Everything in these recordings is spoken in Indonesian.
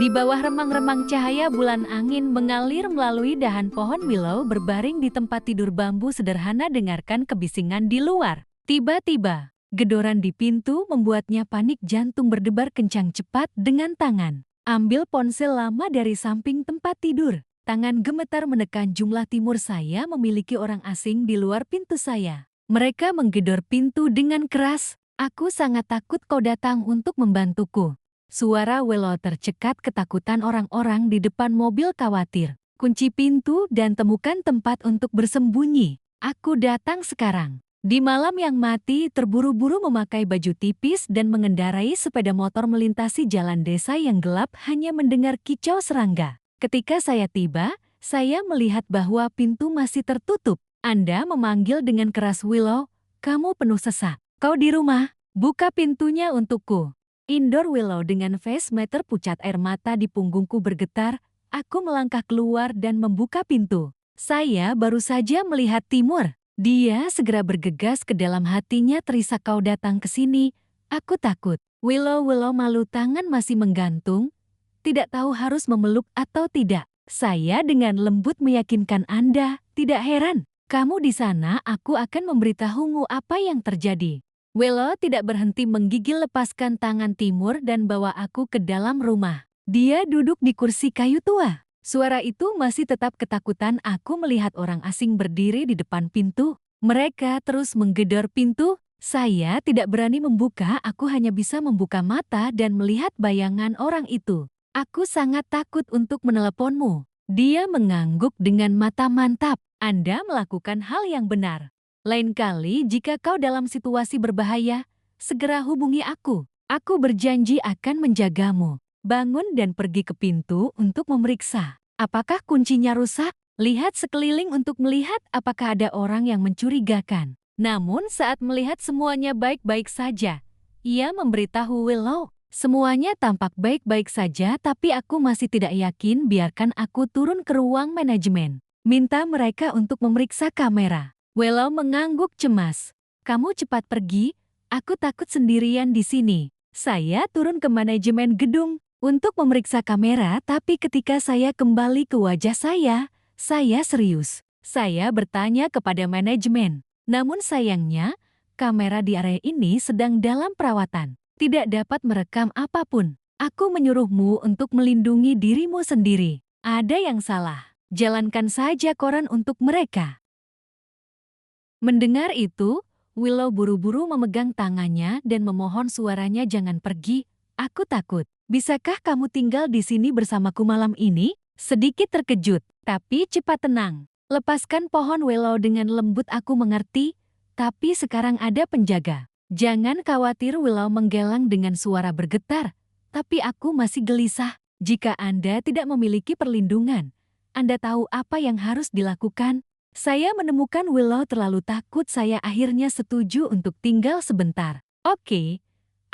Di bawah remang-remang cahaya bulan, angin mengalir melalui dahan pohon willow berbaring di tempat tidur bambu sederhana, dengarkan kebisingan di luar. Tiba-tiba, gedoran di pintu membuatnya panik, jantung berdebar kencang. Cepat dengan tangan, ambil ponsel lama dari samping tempat tidur. Tangan gemetar menekan jumlah timur. Saya memiliki orang asing di luar pintu saya. Mereka menggedor pintu dengan keras. Aku sangat takut kau datang untuk membantuku. Suara Willow tercekat, ketakutan orang-orang di depan mobil khawatir. Kunci pintu dan temukan tempat untuk bersembunyi. Aku datang sekarang. Di malam yang mati, terburu-buru memakai baju tipis dan mengendarai sepeda motor melintasi jalan desa yang gelap, hanya mendengar kicau serangga. Ketika saya tiba, saya melihat bahwa pintu masih tertutup. Anda memanggil dengan keras, Willow, kamu penuh sesak. Kau di rumah? Buka pintunya untukku. Indoor. Willow dengan face meter, pucat air mata di punggungku bergetar. Aku melangkah keluar dan membuka pintu. Saya baru saja melihat Timur. Dia segera bergegas ke dalam, hatinya terisak, kau datang ke sini. Aku takut. Willow malu, tangan masih menggantung. Tidak tahu harus memeluk atau tidak. Saya dengan lembut meyakinkan, Anda, tidak heran. Kamu di sana, aku akan memberitahumu apa yang terjadi. Willow tidak berhenti menggigil, lepaskan tangan Timur dan bawa aku ke dalam rumah. Dia duduk di kursi kayu tua. Suara itu masih tetap ketakutan. Aku melihat orang asing berdiri di depan pintu. Mereka terus menggedor pintu. Saya tidak berani membuka, aku hanya bisa membuka mata dan melihat bayangan orang itu. Aku sangat takut untuk meneleponmu. Dia mengangguk dengan mata mantap. Anda melakukan hal yang benar. Lain kali jika kau dalam situasi berbahaya, segera hubungi aku. Aku berjanji akan menjagamu. Bangun dan pergi ke pintu untuk memeriksa. Apakah kuncinya rusak? Lihat sekeliling untuk melihat apakah ada orang yang mencurigakan. Namun saat melihat semuanya baik-baik saja, ia memberitahu Willow, semuanya tampak baik-baik saja, tapi aku masih tidak yakin. Biarkan aku turun ke ruang manajemen. Minta mereka untuk memeriksa kamera. Willow mengangguk cemas. Kamu cepat pergi, aku takut sendirian di sini. Saya turun ke manajemen gedung untuk memeriksa kamera, tapi ketika saya kembali ke wajah saya serius. Saya bertanya kepada manajemen. Namun sayangnya, kamera di area ini sedang dalam perawatan. Tidak dapat merekam apapun. Aku menyuruhmu untuk melindungi dirimu sendiri. Ada yang salah. Jalankan saja koran untuk mereka. Mendengar itu, Willow buru-buru memegang tangannya dan memohon, suaranya, jangan pergi, aku takut. Bisakah kamu tinggal di sini bersamaku malam ini? Sedikit terkejut, tapi cepat tenang. Lepaskan pohon. Willow dengan lembut, aku mengerti, tapi sekarang ada penjaga. Jangan khawatir. Willow menggelang dengan suara bergetar, tapi aku masih gelisah. Jika Anda tidak memiliki perlindungan, Anda tahu apa yang harus dilakukan? Saya menemukan Willow terlalu takut. Saya akhirnya setuju untuk tinggal sebentar. Oke,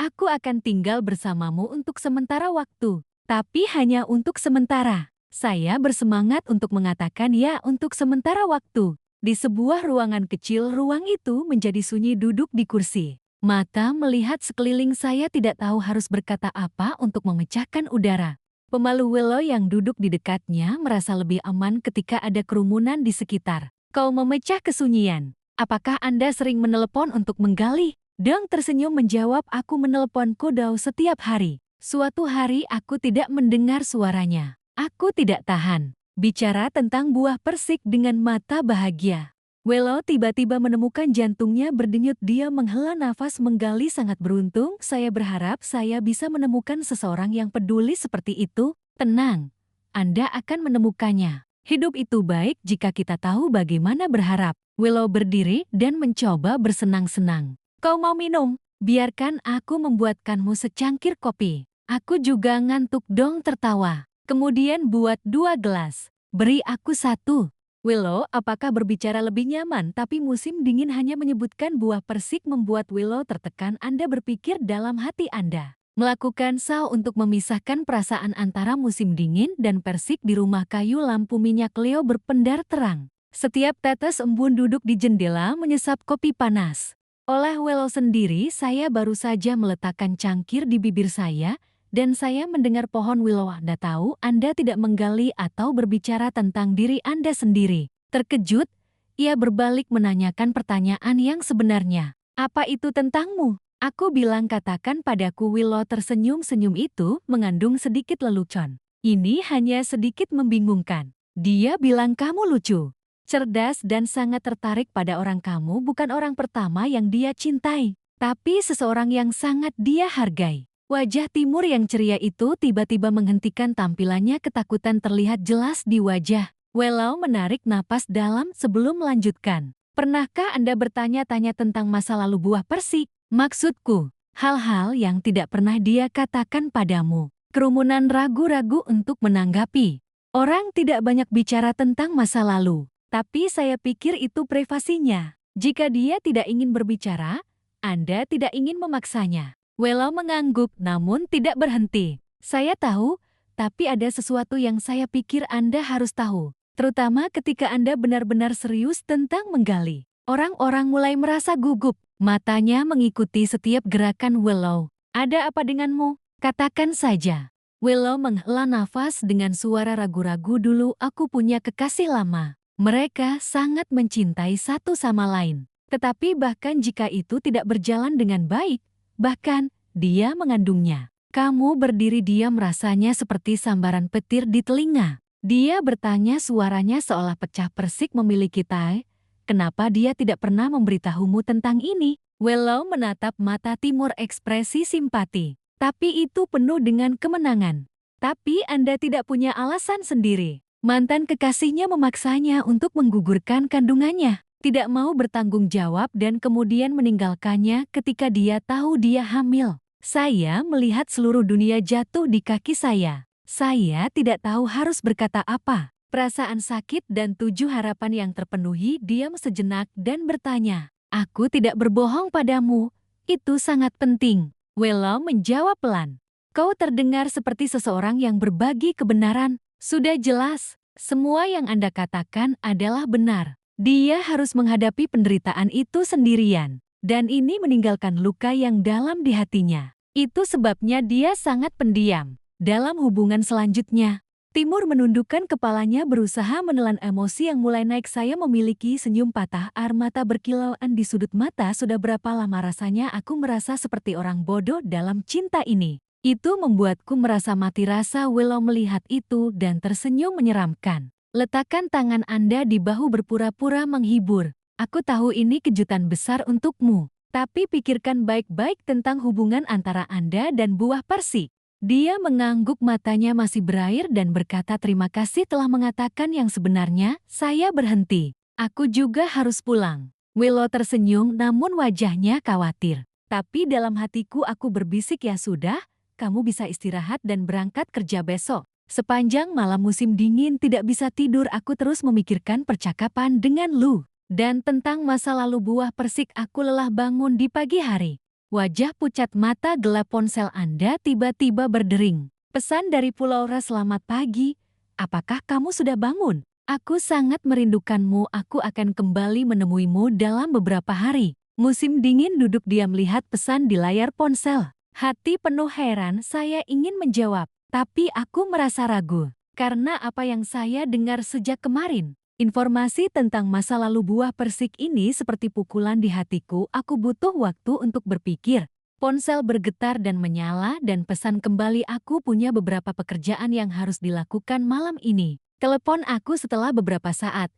aku akan tinggal bersamamu untuk sementara waktu. Tapi hanya untuk sementara. Saya bersemangat untuk mengatakan ya, untuk sementara waktu. Di sebuah ruangan kecil, ruang itu menjadi sunyi. Duduk di kursi. Mata melihat sekeliling, saya tidak tahu harus berkata apa untuk memecahkan udara. Pemalu Willow yang duduk di dekatnya merasa lebih aman ketika ada kerumunan di sekitar. Kau memecah kesunyian. Apakah Anda sering menelepon untuk menggali? Dong tersenyum menjawab, aku menelepon Kodau setiap hari. Suatu hari aku tidak mendengar suaranya. Aku tidak tahan. Bicara tentang buah persik dengan mata bahagia. Willow tiba-tiba menemukan jantungnya berdenyut. Dia menghela nafas, menggali, sangat beruntung. Saya berharap saya bisa menemukan seseorang yang peduli seperti itu. Tenang, Anda akan menemukannya. Hidup itu baik jika kita tahu bagaimana berharap. Willow berdiri dan mencoba bersenang-senang. Kau mau minum? Biarkan aku membuatkanmu secangkir kopi. Aku juga ngantuk. Dong tertawa. Kemudian buat 2 gelas. Beri aku 1. Willow, apakah berbicara lebih nyaman? Tapi musim dingin hanya menyebutkan buah persik membuat Willow tertekan. Anda berpikir dalam hati Anda. Melakukan saw untuk memisahkan perasaan antara musim dingin dan persik di rumah kayu. Lampu minyak Leo berpendar terang. Setiap tetes embun duduk di jendela menyesap kopi panas. Oleh Willow sendiri, saya baru saja meletakkan cangkir di bibir saya Dan saya mendengar pohon willow. Anda tahu Anda tidak menggali atau berbicara tentang diri Anda sendiri. Terkejut, ia berbalik menanyakan pertanyaan yang sebenarnya. Apa itu tentangmu? Aku bilang katakan padaku. Willow tersenyum-senyum itu mengandung sedikit lelucon. Ini hanya sedikit membingungkan. Dia bilang kamu lucu, cerdas dan sangat tertarik pada orang. Kamu bukan orang pertama yang dia cintai, tapi seseorang yang sangat dia hargai. Wajah Timur yang ceria itu tiba-tiba menghentikan tampilannya. Ketakutan terlihat jelas di wajah. Willow menarik napas dalam sebelum melanjutkan. Pernahkah Anda bertanya-tanya tentang masa lalu buah persik? Maksudku, hal-hal yang tidak pernah dia katakan padamu. Kerumunan ragu-ragu untuk menanggapi. Orang tidak banyak bicara tentang masa lalu, tapi saya pikir itu privasinya. Jika dia tidak ingin berbicara, Anda tidak ingin memaksanya. Willow mengangguk namun tidak berhenti. Saya tahu, tapi ada sesuatu yang saya pikir Anda harus tahu. Terutama ketika Anda benar-benar serius tentang menggali. Orang-orang mulai merasa gugup. Matanya mengikuti setiap gerakan Willow. Ada apa denganmu? Katakan saja. Willow menghela nafas dengan suara ragu-ragu. Dulu aku punya kekasih lama. Mereka sangat mencintai satu sama lain. Tetapi bahkan jika itu tidak berjalan dengan baik, bahkan dia mengandungnya. Kamu berdiri diam, rasanya seperti sambaran petir di telinga. Dia bertanya, suaranya seolah pecah. Persik memiliki tai. Kenapa dia tidak pernah memberitahumu tentang ini? Willow menatap mata Timur, ekspresi simpati. Tapi itu penuh dengan kemenangan. Tapi Anda tidak punya alasan sendiri. Mantan kekasihnya memaksanya untuk menggugurkan kandungannya. Tidak mau bertanggung jawab dan kemudian meninggalkannya ketika dia tahu dia hamil. Saya melihat seluruh dunia jatuh di kaki saya. Saya tidak tahu harus berkata apa. Perasaan sakit dan 7 harapan yang terpenuhi. Diam sejenak dan bertanya, aku tidak berbohong padamu. Itu sangat penting. Willow menjawab pelan. Kau terdengar seperti seseorang yang berbagi kebenaran. Sudah jelas, semua yang Anda katakan adalah benar. Dia harus menghadapi penderitaan itu sendirian. Dan ini meninggalkan luka yang dalam di hatinya. Itu sebabnya dia sangat pendiam. Dalam hubungan selanjutnya, Timur menundukkan kepalanya berusaha menelan emosi yang mulai naik. Saya memiliki senyum patah, air mata berkilauan di sudut mata. Sudah berapa lama rasanya aku merasa seperti orang bodoh dalam cinta ini. Itu membuatku merasa mati rasa. Willow melihat itu dan tersenyum menyeramkan. Letakkan tangan Anda di bahu berpura-pura menghibur. Aku tahu ini kejutan besar untukmu. Tapi pikirkan baik-baik tentang hubungan antara Anda dan buah persik. Dia mengangguk, matanya masih berair dan berkata, terima kasih telah mengatakan yang sebenarnya. Saya berhenti. Aku juga harus pulang. Willow tersenyum namun wajahnya khawatir. Tapi dalam hatiku aku berbisik, ya sudah, kamu bisa istirahat dan berangkat kerja besok. Sepanjang malam musim dingin tidak bisa tidur, aku terus memikirkan percakapan dengan Lu. Dan tentang masa lalu buah persik. Aku lelah bangun di pagi hari. Wajah pucat, mata gelap, ponsel Anda tiba-tiba berdering. Pesan dari Pulau Ras, selamat pagi. Apakah kamu sudah bangun? Aku sangat merindukanmu. Aku akan kembali menemuimu dalam beberapa hari. Musim dingin duduk diam lihat pesan di layar ponsel. Hati penuh heran, saya ingin menjawab. Tapi aku merasa ragu. Karena apa yang saya dengar sejak kemarin. Informasi tentang masa lalu buah persik ini seperti pukulan di hatiku. Aku butuh waktu untuk berpikir. Ponsel bergetar dan menyala dan pesan kembali. Aku punya beberapa pekerjaan yang harus dilakukan malam ini. Telepon aku setelah beberapa saat.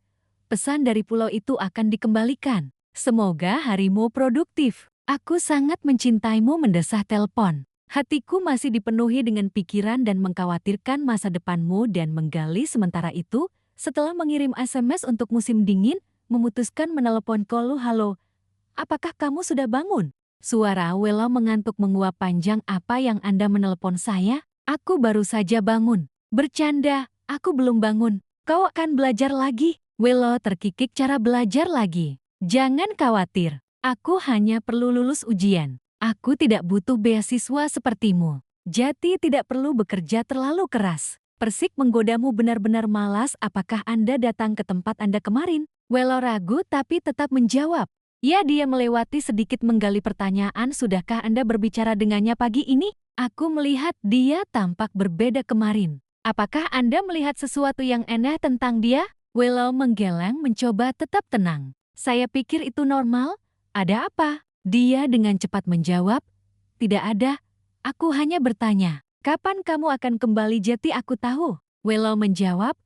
Pesan dari pulau itu akan dikembalikan. Semoga harimu produktif. Aku sangat mencintaimu, mendesah telepon. Hatiku masih dipenuhi dengan pikiran dan mengkhawatirkan masa depanmu dan menggali. Sementara itu, setelah mengirim SMS untuk musim dingin, memutuskan menelepon Kolu. Halo, apakah kamu sudah bangun? Suara Willow mengantuk menguap panjang. Apa yang Anda menelepon saya? Aku baru saja bangun. Bercanda, aku belum bangun. Kau akan belajar lagi? Willow terkikik, cara belajar lagi? Jangan khawatir, aku hanya perlu lulus ujian. Aku tidak butuh beasiswa sepertimu. Jati tidak perlu bekerja terlalu keras. Persik menggodamu, benar-benar malas. Apakah Anda datang ke tempat Anda kemarin? Willow ragu tapi tetap menjawab. Ya, dia melewati sedikit menggali pertanyaan. Sudahkah Anda berbicara dengannya pagi ini? Aku melihat dia tampak berbeda kemarin. Apakah Anda melihat sesuatu yang aneh tentang dia? Willow menggeleng mencoba tetap tenang. Saya pikir itu normal. Ada apa? Dia dengan cepat menjawab, tidak ada. Aku hanya bertanya, kapan kamu akan kembali? Jadi aku tahu. Willow menjawab,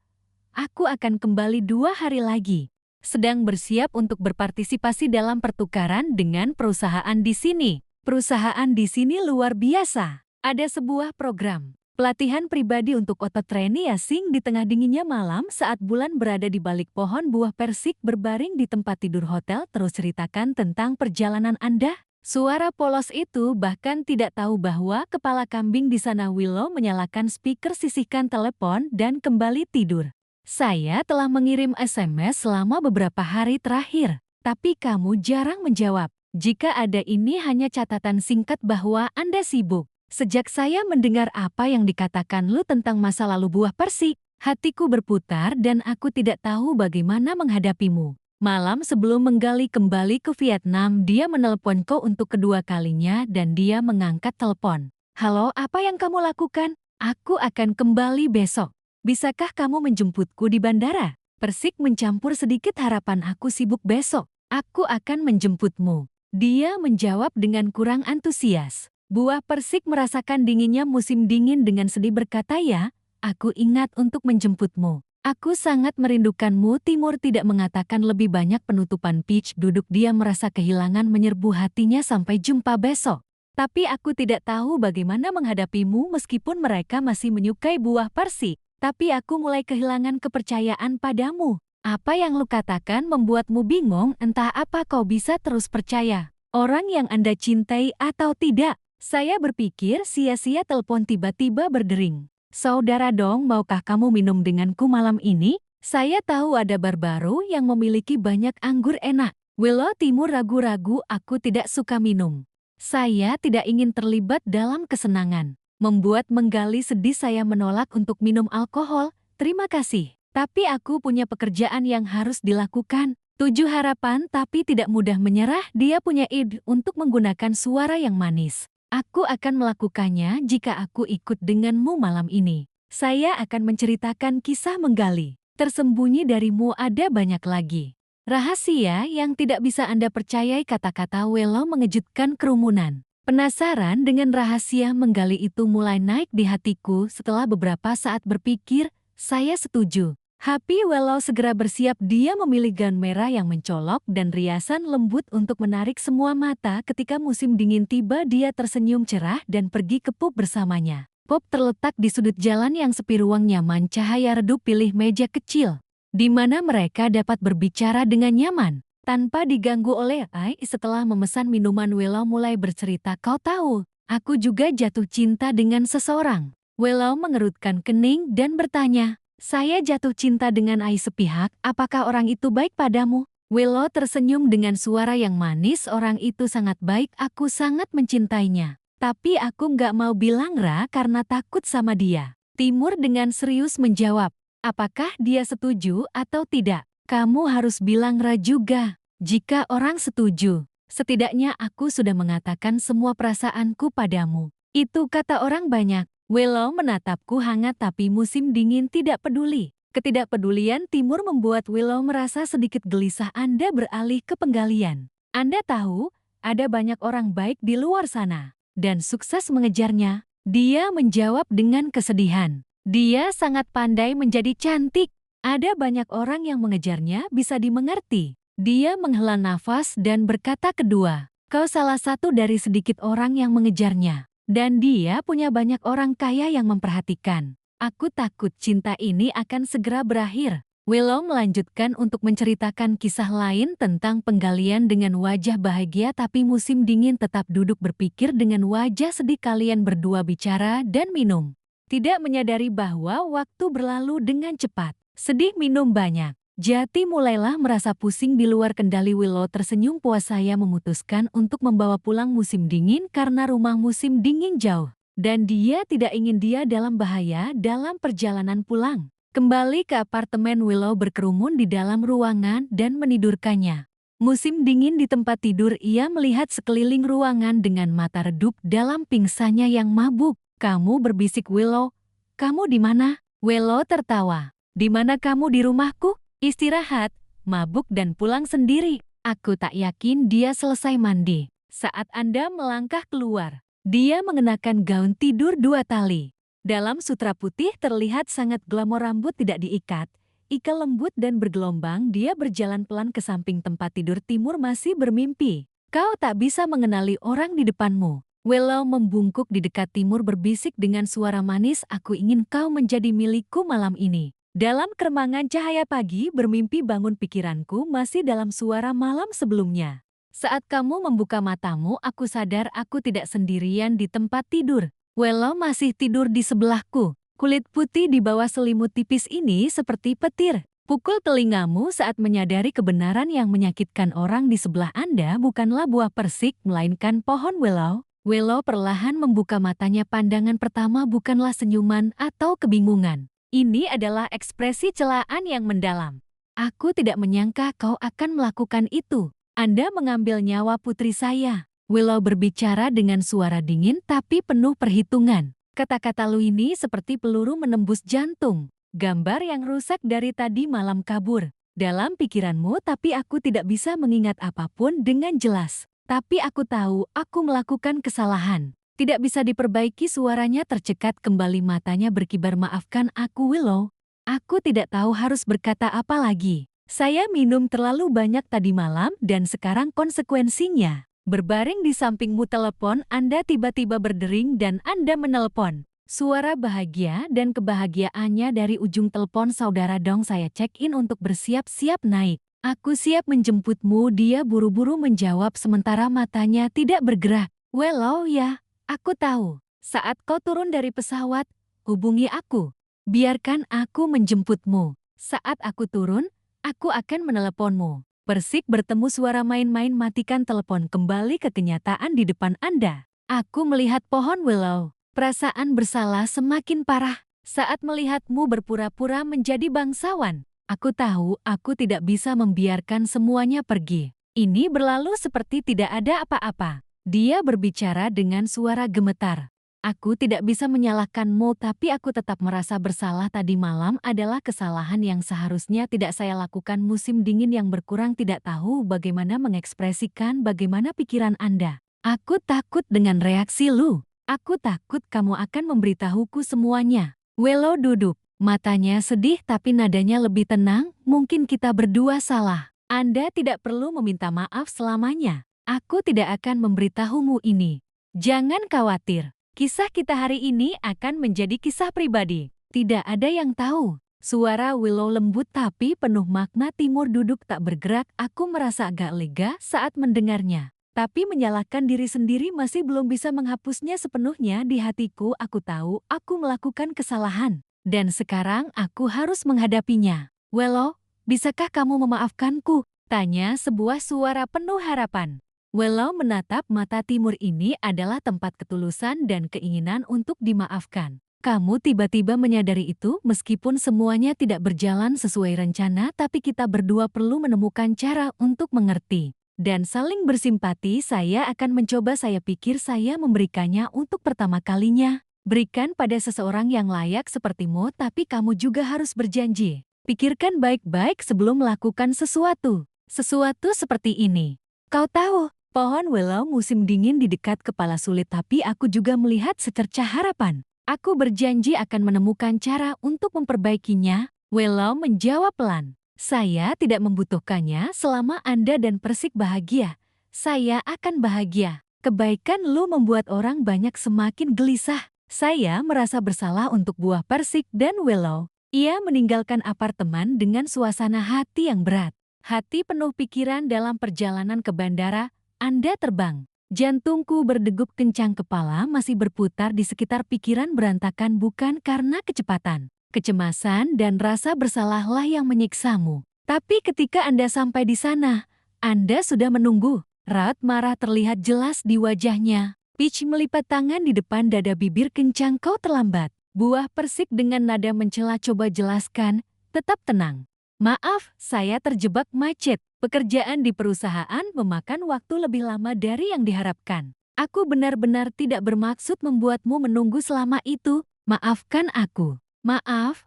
aku akan kembali 2 hari lagi. Sedang bersiap untuk berpartisipasi dalam pertukaran dengan perusahaan di sini. Perusahaan di sini luar biasa. Ada sebuah program pelatihan pribadi untuk otot treni asing di tengah dinginnya malam saat bulan berada di balik pohon buah persik berbaring di tempat tidur hotel. Terus ceritakan tentang perjalanan Anda. Suara polos itu bahkan tidak tahu bahwa kepala kambing di sana. Willow menyalakan speaker, sisihkan telepon dan kembali tidur. Saya telah mengirim SMS selama beberapa hari terakhir, tapi kamu jarang menjawab. Jika ada, ini hanya catatan singkat bahwa Anda sibuk. Sejak saya mendengar apa yang dikatakan lu tentang masa lalu buah persik, hatiku berputar dan aku tidak tahu bagaimana menghadapimu. Malam sebelum menggali kembali ke Vietnam, dia menelponku untuk kedua kalinya dan dia mengangkat telepon. Halo, apa yang kamu lakukan? Aku akan kembali besok. Bisakah kamu menjemputku di bandara? Persik mencampur sedikit harapan. Aku sibuk besok. Aku akan menjemputmu. Dia menjawab dengan kurang antusias. Buah persik merasakan dinginnya musim dingin dengan sedih berkata, ya, aku ingat untuk menjemputmu. Aku sangat merindukanmu. Timur tidak mengatakan lebih banyak. Penutupan pitch duduk, dia merasa kehilangan menyerbu hatinya. Sampai jumpa besok. Tapi aku tidak tahu bagaimana menghadapimu meskipun mereka masih menyukai buah persik. Tapi aku mulai kehilangan kepercayaan padamu. Apa yang lu katakan membuatmu bingung. Entah apa kau bisa terus percaya orang yang Anda cintai atau tidak. Saya berpikir sia-sia. Telepon tiba-tiba berdering. Saudara dong, maukah kamu minum denganku malam ini? Saya tahu ada bar baru yang memiliki banyak anggur enak. Willow. Timur ragu-ragu. Aku tidak suka minum. Saya tidak ingin terlibat dalam kesenangan. Membuat menggali sedih. Saya menolak untuk minum alkohol. Terima kasih. Tapi aku punya pekerjaan yang harus dilakukan. 7 harapan tapi tidak mudah menyerah. Dia punya ide untuk menggunakan suara yang manis. Aku akan melakukannya jika aku ikut denganmu malam ini. Saya akan menceritakan kisah menggali tersembunyi darimu. Ada banyak lagi rahasia yang tidak bisa Anda percayai. Kata-kata Willow mengejutkan kerumunan. Penasaran dengan rahasia menggali itu mulai naik di hatiku. Setelah beberapa saat berpikir, saya setuju. Happy. Willow segera bersiap. Dia memilih gaun merah yang mencolok dan riasan lembut untuk menarik semua mata. Ketika musim dingin tiba, dia tersenyum cerah dan pergi ke pub bersamanya. Pub terletak di sudut jalan yang sepi. Ruang nyaman, cahaya redup. Pilih meja kecil di mana mereka dapat berbicara dengan nyaman tanpa diganggu oleh AI. Setelah memesan minuman, Willow mulai bercerita. Kau tahu, aku juga jatuh cinta dengan seseorang. Willow mengerutkan kening dan bertanya, saya jatuh cinta dengan AI sepihak. Apakah orang itu baik padamu? Willow tersenyum dengan suara yang manis. Orang itu sangat baik. Aku sangat mencintainya. Tapi aku nggak mau bilang Ra karena takut sama dia. Timur dengan serius menjawab, apakah dia setuju atau tidak? Kamu harus bilang Ra juga. Jika orang setuju, setidaknya aku sudah mengatakan semua perasaanku padamu. Itu kata orang banyak. Willow menatapku hangat, tapi musim dingin tidak peduli. Ketidakpedulian Timur membuat Willow merasa sedikit gelisah. Anda beralih ke penggalian. Anda tahu, ada banyak orang baik di luar sana dan sukses mengejarnya. Dia menjawab dengan kesedihan. Dia sangat pandai menjadi cantik. Ada banyak orang yang mengejarnya, bisa dimengerti. Dia menghela nafas dan berkata kedua, kau salah satu dari sedikit orang yang mengejarnya. Dan dia punya banyak orang kaya yang memperhatikan. Aku takut cinta ini akan segera berakhir. Willow melanjutkan untuk menceritakan kisah lain tentang penggalian dengan wajah bahagia, tapi musim dingin tetap duduk berpikir dengan wajah sedih. Kalian berdua bicara dan minum, tidak menyadari bahwa waktu berlalu dengan cepat. Sedih minum banyak. Jati mulailah merasa pusing di luar kendali. Willow tersenyum puas. Saya memutuskan untuk membawa pulang musim dingin karena rumah musim dingin jauh. Dan dia tidak ingin dia dalam bahaya dalam perjalanan pulang. Kembali ke apartemen, Willow berkerumun di dalam ruangan dan menidurkannya. Musim dingin di tempat tidur, ia melihat sekeliling ruangan dengan mata redup dalam pingsannya yang mabuk. Kamu berbisik, Willow. Kamu di mana? Willow tertawa. Di mana kamu? Di rumahku? Istirahat, mabuk dan pulang sendiri. Aku tak yakin dia selesai mandi saat Anda melangkah keluar. Dia mengenakan gaun tidur 2 tali. Dalam sutra putih terlihat sangat glamor, rambut tidak diikat. Ika lembut dan bergelombang, dia berjalan pelan ke samping tempat tidur. Timur masih bermimpi. Kau tak bisa mengenali orang di depanmu. Willow membungkuk di dekat Timur berbisik dengan suara manis, aku ingin kau menjadi milikku malam ini. Dalam keremangan cahaya pagi bermimpi, bangun pikiranku masih dalam suara malam sebelumnya. Saat kamu membuka matamu, aku sadar aku tidak sendirian di tempat tidur. Willow masih tidur di sebelahku. Kulit putih di bawah selimut tipis ini seperti petir. Pukul telingamu saat menyadari kebenaran yang menyakitkan orang di sebelah Anda bukanlah buah persik, melainkan pohon willow. Willow perlahan membuka matanya. Pandangan pertama bukanlah senyuman atau kebingungan. Ini adalah ekspresi celaan yang mendalam. Aku tidak menyangka kau akan melakukan itu. Anda mengambil nyawa putri saya. Willow berbicara dengan suara dingin tapi penuh perhitungan. Kata-kata Lu ini seperti peluru menembus jantung. Gambar yang rusak dari tadi malam kabur dalam pikiranmu, tapi aku tidak bisa mengingat apapun dengan jelas. Tapi aku tahu aku melakukan kesalahan. Tidak bisa diperbaiki. Suaranya tercekat kembali, matanya berkibar. Maafkan aku, Willow. Aku tidak tahu harus berkata apa lagi. Saya minum terlalu banyak tadi malam dan sekarang konsekuensinya. Berbaring di sampingmu telepon Anda tiba-tiba berdering dan Anda menelpon. Suara bahagia dan kebahagiaannya dari ujung telepon. Saudara Dong, saya check-in untuk bersiap-siap naik. Aku siap menjemputmu. Dia buru-buru menjawab sementara matanya tidak bergerak. Willow, ya, aku tahu. Saat kau turun dari pesawat, hubungi aku. Biarkan aku menjemputmu. Saat aku turun, aku akan meneleponmu. Persik bertemu suara main-main. Matikan telepon, kembali ke kenyataan di depan Anda. Aku melihat pohon willow. Perasaan bersalah semakin parah. Saat melihatmu berpura-pura menjadi bangsawan, aku tahu aku tidak bisa membiarkan semuanya pergi. Ini berlalu seperti tidak ada apa-apa. Dia berbicara dengan suara gemetar. Aku tidak bisa menyalahkanmu, tapi aku tetap merasa bersalah. Tadi malam adalah kesalahan yang seharusnya tidak saya lakukan. Musim dingin yang berkurang, tidak tahu bagaimana mengekspresikan bagaimana pikiran Anda. Aku takut dengan reaksi Lu. Aku takut kamu akan memberitahuku semuanya. Willow duduk, matanya sedih tapi nadanya lebih tenang. Mungkin kita berdua salah. Anda tidak perlu meminta maaf selamanya. Aku tidak akan memberitahumu ini. Jangan khawatir. Kisah kita hari ini akan menjadi kisah pribadi. Tidak ada yang tahu. Suara Willow lembut tapi penuh makna. Timur duduk tak bergerak. Aku merasa agak lega saat mendengarnya. Tapi menyalahkan diri sendiri masih belum bisa menghapusnya sepenuhnya di hatiku. Aku tahu aku melakukan kesalahan. Dan sekarang aku harus menghadapinya. Willow, bisakah kamu memaafkanku? Tanya sebuah suara penuh harapan. Willow menatap mata. Timur, ini adalah tempat ketulusan dan keinginan untuk dimaafkan. Kamu tiba-tiba menyadari itu meskipun semuanya tidak berjalan sesuai rencana, tapi kita berdua perlu menemukan cara untuk mengerti dan saling bersimpati. Saya akan mencoba. Saya pikir saya memberikannya untuk pertama kalinya. Berikan pada seseorang yang layak sepertimu, tapi kamu juga harus berjanji. Pikirkan baik-baik sebelum melakukan sesuatu. Sesuatu seperti ini. Kau tahu, pohon willow musim dingin di dekat kepala sulit, tapi aku juga melihat secercah harapan. Aku berjanji akan menemukan cara untuk memperbaikinya. Willow menjawab pelan. Saya tidak membutuhkannya selama Anda dan Persik bahagia. Saya akan bahagia. Kebaikan Lu membuat orang banyak semakin gelisah. Saya merasa bersalah untuk buah Persik dan Willow. Ia meninggalkan apartemen dengan suasana hati yang berat. Hati penuh pikiran. Dalam perjalanan ke bandara, Anda terbang. Jantungku berdegup kencang, kepala masih berputar di sekitar. Pikiran berantakan bukan karena kecepatan. Kecemasan dan rasa bersalahlah yang menyiksamu. Tapi ketika Anda sampai di sana, Anda sudah menunggu. Raut marah terlihat jelas di wajahnya. Peach melipat tangan di depan dada. Bibir kencang, kau terlambat. Buah Persik dengan nada mencela, coba jelaskan. Tetap tenang. Maaf, saya terjebak macet. Pekerjaan di perusahaan memakan waktu lebih lama dari yang diharapkan. Aku benar-benar tidak bermaksud membuatmu menunggu selama itu. Maafkan aku. Maaf.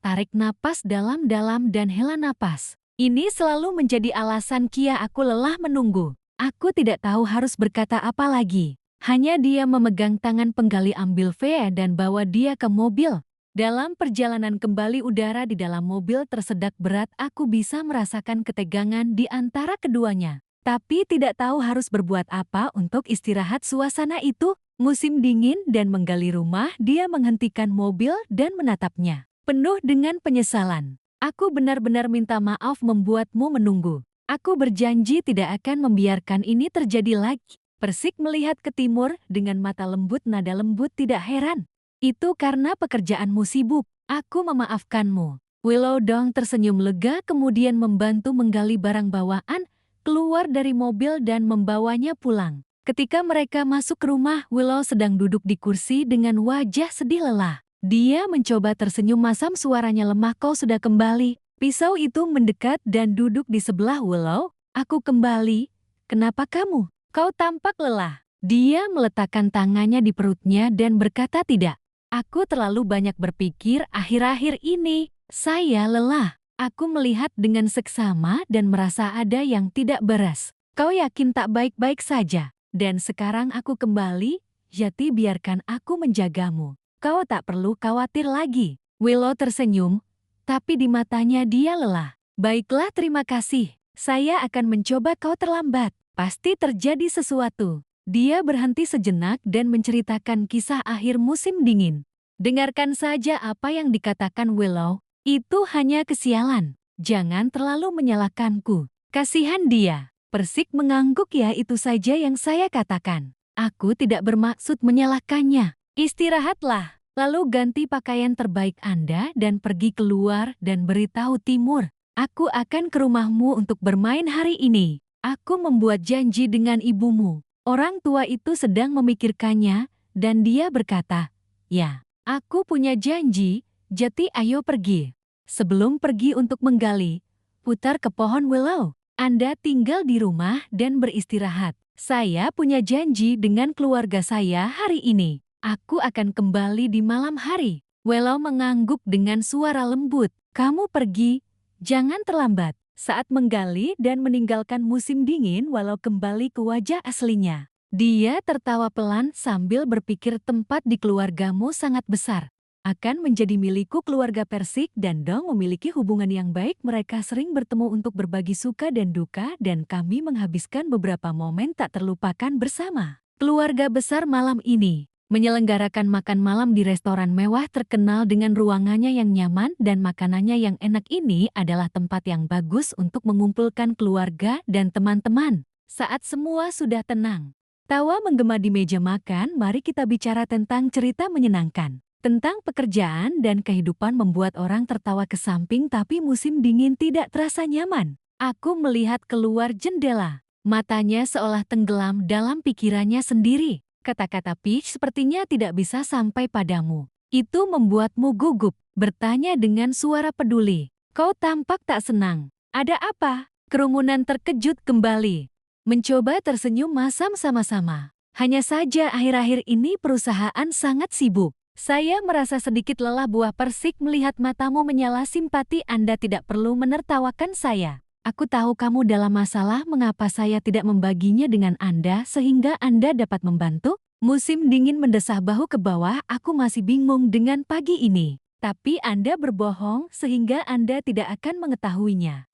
Tarik napas dalam-dalam dan hela napas. Ini selalu menjadi alasan Kia aku lelah menunggu. Aku tidak tahu harus berkata apa lagi. Hanya dia memegang tangan penggali ambil Vea dan bawa dia ke mobil. Dalam perjalanan kembali udara di dalam mobil tersedak berat, aku bisa merasakan ketegangan di antara keduanya. Tapi tidak tahu harus berbuat apa untuk istirahat suasana itu. Musim dingin dan menggali rumah, dia menghentikan mobil dan menatapnya. Penuh dengan penyesalan. Aku benar-benar minta maaf membuatmu menunggu. Aku berjanji tidak akan membiarkan ini terjadi lagi. Persik melihat ke timur dengan mata lembut, nada lembut. Tidak heran. Itu karena pekerjaanmu sibuk. Aku memaafkanmu. Willow Dong tersenyum lega kemudian membantu menggali barang bawaan, keluar dari mobil dan membawanya pulang. Ketika mereka masuk ke rumah, Willow sedang duduk di kursi dengan wajah sedih lelah. Dia mencoba tersenyum masam, suaranya lemah. Kau sudah kembali. Pisau itu mendekat dan duduk di sebelah Willow. Aku kembali. Kenapa kamu? Kau tampak lelah. Dia meletakkan tangannya di perutnya dan berkata tidak. Aku terlalu banyak berpikir akhir-akhir ini. Saya lelah. Aku melihat dengan seksama dan merasa ada yang tidak beres. Kau yakin tak baik-baik saja? Dan sekarang aku kembali, jadi biarkan aku menjagamu. Kau tak perlu khawatir lagi. Willow tersenyum, tapi di matanya dia lelah. Baiklah, terima kasih. Saya akan mencoba. Kau terlambat. Pasti terjadi sesuatu. Dia berhenti sejenak dan menceritakan kisah akhir musim dingin. Dengarkan saja apa yang dikatakan Willow. Itu hanya kesialan. Jangan terlalu menyalahkanku. Kasihan dia. Persik mengangguk. Ya, itu saja yang saya katakan. Aku tidak bermaksud menyalahkannya. Istirahatlah. Lalu ganti pakaian terbaik Anda dan pergi keluar dan beritahu Timur. Aku akan ke rumahmu untuk bermain hari ini. Aku membuat janji dengan ibumu. Orang tua itu sedang memikirkannya, dan dia berkata, ya, aku punya janji, jadi ayo pergi. Sebelum pergi untuk menggali, putar ke pohon Willow. Anda tinggal di rumah dan beristirahat. Saya punya janji dengan keluarga saya hari ini. Aku akan kembali di malam hari. Willow mengangguk dengan suara lembut. Kamu pergi, jangan terlambat. Saat menggali dan meninggalkan musim dingin, Willow kembali ke wajah aslinya. Dia tertawa pelan sambil berpikir tempat di keluargamu sangat besar. Akan menjadi milikku. Keluarga Persik dan Dong memiliki hubungan yang baik. Mereka sering bertemu untuk berbagi suka dan duka dan kami menghabiskan beberapa momen tak terlupakan bersama. Keluarga besar malam ini menyelenggarakan makan malam di restoran mewah terkenal dengan ruangannya yang nyaman dan makanannya yang enak. Ini adalah tempat yang bagus untuk mengumpulkan keluarga dan teman-teman. Saat semua sudah tenang, tawa menggema di meja makan, mari kita bicara tentang cerita menyenangkan. Tentang pekerjaan dan kehidupan membuat orang tertawa ke samping, tapi musim dingin tidak terasa nyaman. Aku melihat keluar jendela. Matanya seolah tenggelam dalam pikirannya sendiri. Kata-kata Peach sepertinya tidak bisa sampai padamu. Itu membuatmu gugup. Bertanya dengan suara peduli. Kau tampak tak senang. Ada apa? Kerumunan terkejut kembali. Mencoba tersenyum masam sama-sama. Hanya saja akhir-akhir ini perusahaan sangat sibuk. Saya merasa sedikit lelah. Buah Persik melihat matamu menyala simpati. Anda tidak perlu menertawakan saya. Aku tahu kamu dalam masalah. Mengapa saya tidak membaginya dengan Anda sehingga Anda dapat membantu? Musim dingin mendesah bahu ke bawah. Aku masih bingung dengan pagi ini. Tapi Anda berbohong sehingga Anda tidak akan mengetahuinya.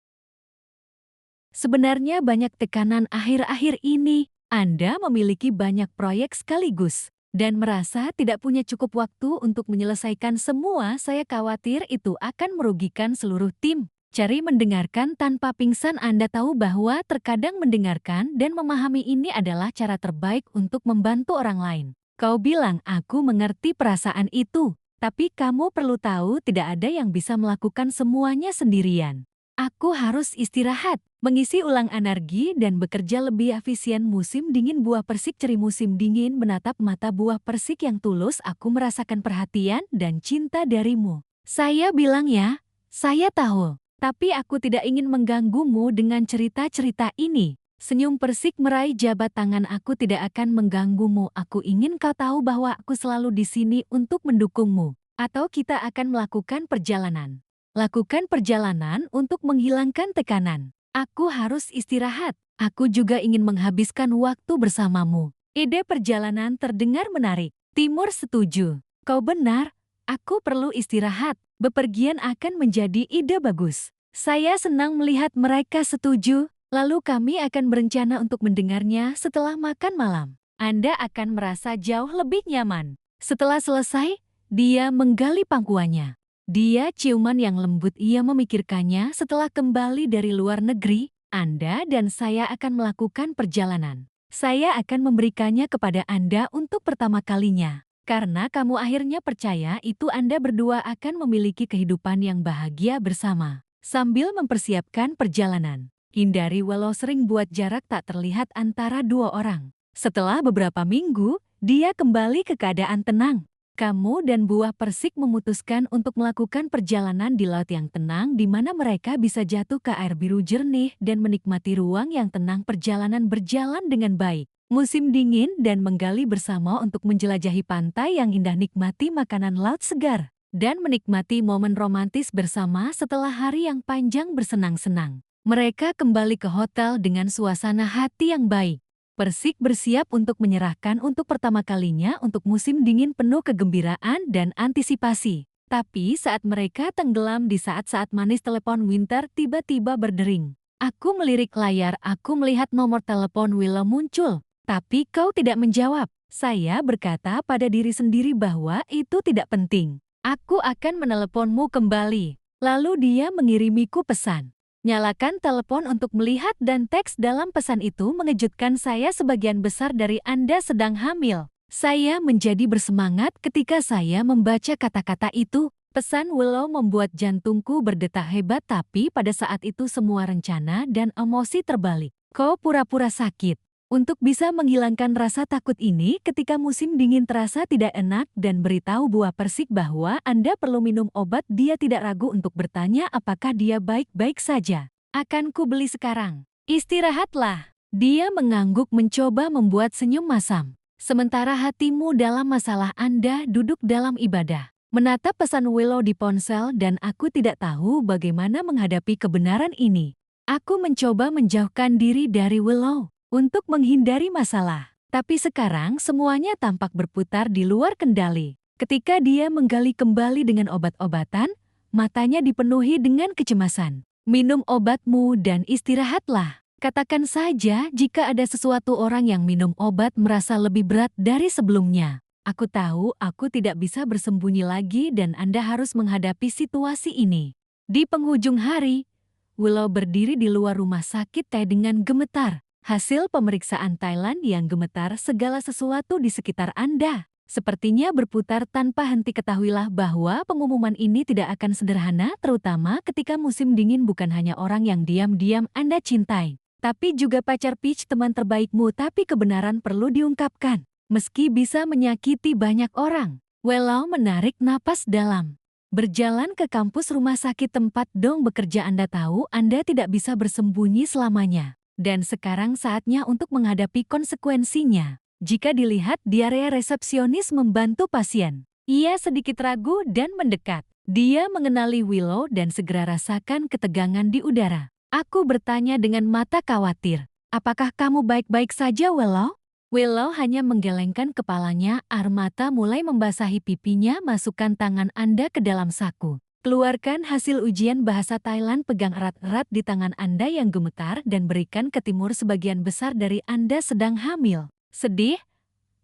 Sebenarnya banyak tekanan akhir-akhir ini. Anda memiliki banyak proyek sekaligus dan merasa tidak punya cukup waktu untuk menyelesaikan semua. Saya khawatir itu akan merugikan seluruh tim. Cari mendengarkan tanpa pingsan. Anda tahu bahwa terkadang mendengarkan dan memahami ini adalah cara terbaik untuk membantu orang lain. Kau bilang aku mengerti perasaan itu, tapi kamu perlu tahu tidak ada yang bisa melakukan semuanya sendirian. Aku harus istirahat, mengisi ulang energi dan bekerja lebih efisien. Musim dingin. Buah Persik ceri musim dingin menatap mata Buah Persik yang tulus. Aku merasakan perhatian dan cinta darimu. Saya bilang ya, saya tahu. Tapi aku tidak ingin mengganggumu dengan cerita-cerita ini. Senyum Persik meraih jabat tangan. Aku tidak akan mengganggumu. Aku ingin kau tahu bahwa aku selalu di sini untuk mendukungmu. Atau kita akan melakukan perjalanan. Lakukan perjalanan untuk menghilangkan tekanan. Aku harus istirahat. Aku juga ingin menghabiskan waktu bersamamu. Ide perjalanan terdengar menarik. Timur setuju. Kau benar, aku perlu istirahat. Bepergian akan menjadi ide bagus. Saya senang melihat mereka setuju, lalu kami akan berencana untuk mendengarnya setelah makan malam. Anda akan merasa jauh lebih nyaman. Setelah selesai, dia menggali pangkuannya. Dia ciuman yang lembut. Ia memikirkannya setelah kembali dari luar negeri. Anda dan saya akan melakukan perjalanan. Saya akan memberikannya kepada Anda untuk pertama kalinya. Karena kamu akhirnya percaya itu Anda berdua akan memiliki kehidupan yang bahagia bersama. Sambil mempersiapkan perjalanan, hindari walau sering buat jarak tak terlihat antara dua orang. Setelah beberapa minggu, dia kembali ke keadaan tenang. Kamu dan buah Persik memutuskan untuk melakukan perjalanan di laut yang tenang di mana mereka bisa jatuh ke air biru jernih dan menikmati ruang yang tenang. Perjalanan berjalan dengan baik. Musim dingin dan menggali bersama untuk menjelajahi pantai yang indah, nikmati makanan laut segar, dan menikmati momen romantis bersama setelah hari yang panjang bersenang-senang. Mereka kembali ke hotel dengan suasana hati yang baik. Persik bersiap untuk menyerahkan untuk pertama kalinya untuk musim dingin penuh kegembiraan dan antisipasi. Tapi saat mereka tenggelam di saat-saat manis, telepon Winter tiba-tiba berdering. Aku melirik layar, aku melihat nomor telepon Willow muncul. Tapi kau tidak menjawab. Saya berkata pada diri sendiri bahwa itu tidak penting. Aku akan meneleponmu kembali. Lalu dia mengirimiku pesan. Nyalakan telepon untuk melihat, dan teks dalam pesan itu mengejutkan saya. Sebagian besar dari Anda sedang hamil. Saya menjadi bersemangat ketika saya membaca kata-kata itu. Pesan Willow membuat jantungku berdetak hebat, tapi pada saat itu semua rencana dan emosi terbalik. Kau pura-pura sakit. Untuk bisa menghilangkan rasa takut ini ketika musim dingin terasa tidak enak dan beritahu buah Persik bahwa Anda perlu minum obat, dia tidak ragu untuk bertanya apakah dia baik-baik saja. Akan ku beli sekarang. Istirahatlah. Dia mengangguk mencoba membuat senyum masam. Sementara hatimu dalam masalah, Anda duduk dalam ibadah. Menatap pesan Willow di ponsel dan aku tidak tahu bagaimana menghadapi kebenaran ini. Aku mencoba menjauhkan diri dari Willow untuk menghindari masalah. Tapi sekarang semuanya tampak berputar di luar kendali. Ketika dia menggali kembali dengan obat-obatan, matanya dipenuhi dengan kecemasan. Minum obatmu dan istirahatlah. Katakan saja jika ada sesuatu orang yang minum obat merasa lebih berat dari sebelumnya. Aku tahu aku tidak bisa bersembunyi lagi dan Anda harus menghadapi situasi ini. Di penghujung hari, Willow berdiri di luar rumah sakit Teh dengan gemetar. Hasil pemeriksaan Thailand yang gemetar, segala sesuatu di sekitar Anda sepertinya berputar tanpa henti. Ketahuilah bahwa pengumuman ini tidak akan sederhana, terutama ketika musim dingin. Bukan hanya orang yang diam-diam Anda cintai, tapi juga pacar Peach, teman terbaikmu. Tapi kebenaran perlu diungkapkan, meski bisa menyakiti banyak orang. Willow menarik napas dalam. Berjalan ke kampus rumah sakit tempat Dong bekerja. Anda tahu Anda tidak bisa bersembunyi selamanya. Dan sekarang saatnya untuk menghadapi konsekuensinya. Jika dilihat di area resepsionis membantu pasien, ia sedikit ragu dan mendekat. Dia mengenali Willow dan segera rasakan ketegangan di udara. Aku bertanya dengan mata khawatir, apakah kamu baik-baik saja, Willow? Willow hanya menggelengkan kepalanya, air mata mulai membasahi pipinya. Masukkan tangan Anda ke dalam saku. Keluarkan hasil ujian bahasa Thailand, pegang erat-erat di tangan Anda yang gemetar dan berikan ke Timur. Sebagian besar dari Anda sedang hamil. Sedih?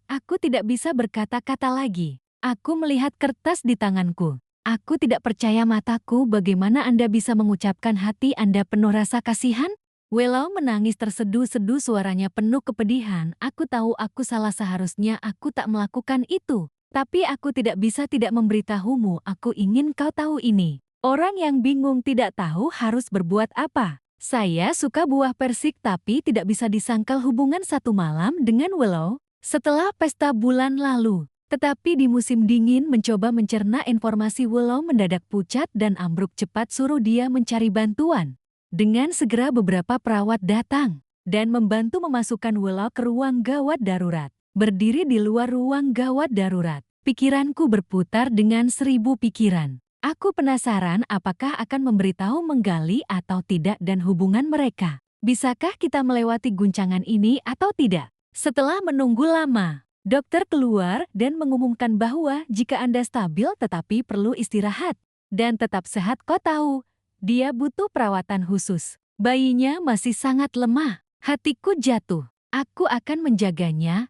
Aku tidak bisa berkata-kata lagi. Aku melihat kertas di tanganku. Aku tidak percaya mataku. Bagaimana Anda bisa mengucapkan hati Anda penuh rasa kasihan? Willow menangis terseduh-seduh, suaranya penuh kepedihan. Aku tahu aku salah, seharusnya aku tak melakukan itu. Tapi aku tidak bisa tidak memberitahumu. Aku ingin kau tahu ini. Orang yang bingung tidak tahu harus berbuat apa. Saya suka buah Persik tapi tidak bisa disangkal hubungan satu malam dengan Willow. Setelah pesta bulan lalu, Tetapi di musim dingin mencoba mencerna informasi Willow mendadak pucat dan ambruk cepat suruh dia mencari bantuan. Dengan segera beberapa perawat datang dan membantu memasukkan Willow ke ruang gawat darurat. Berdiri di luar ruang gawat darurat, pikiranku berputar dengan 1000 pikiran. Aku penasaran apakah akan memberitahu menggali atau tidak dan hubungan mereka. Bisakah kita melewati guncangan ini atau tidak? Setelah menunggu lama, dokter keluar dan mengumumkan bahwa jika Anda stabil tetapi perlu istirahat dan tetap sehat, kau tahu, dia butuh perawatan khusus. Bayinya masih sangat lemah. Hatiku jatuh. Aku akan menjaganya,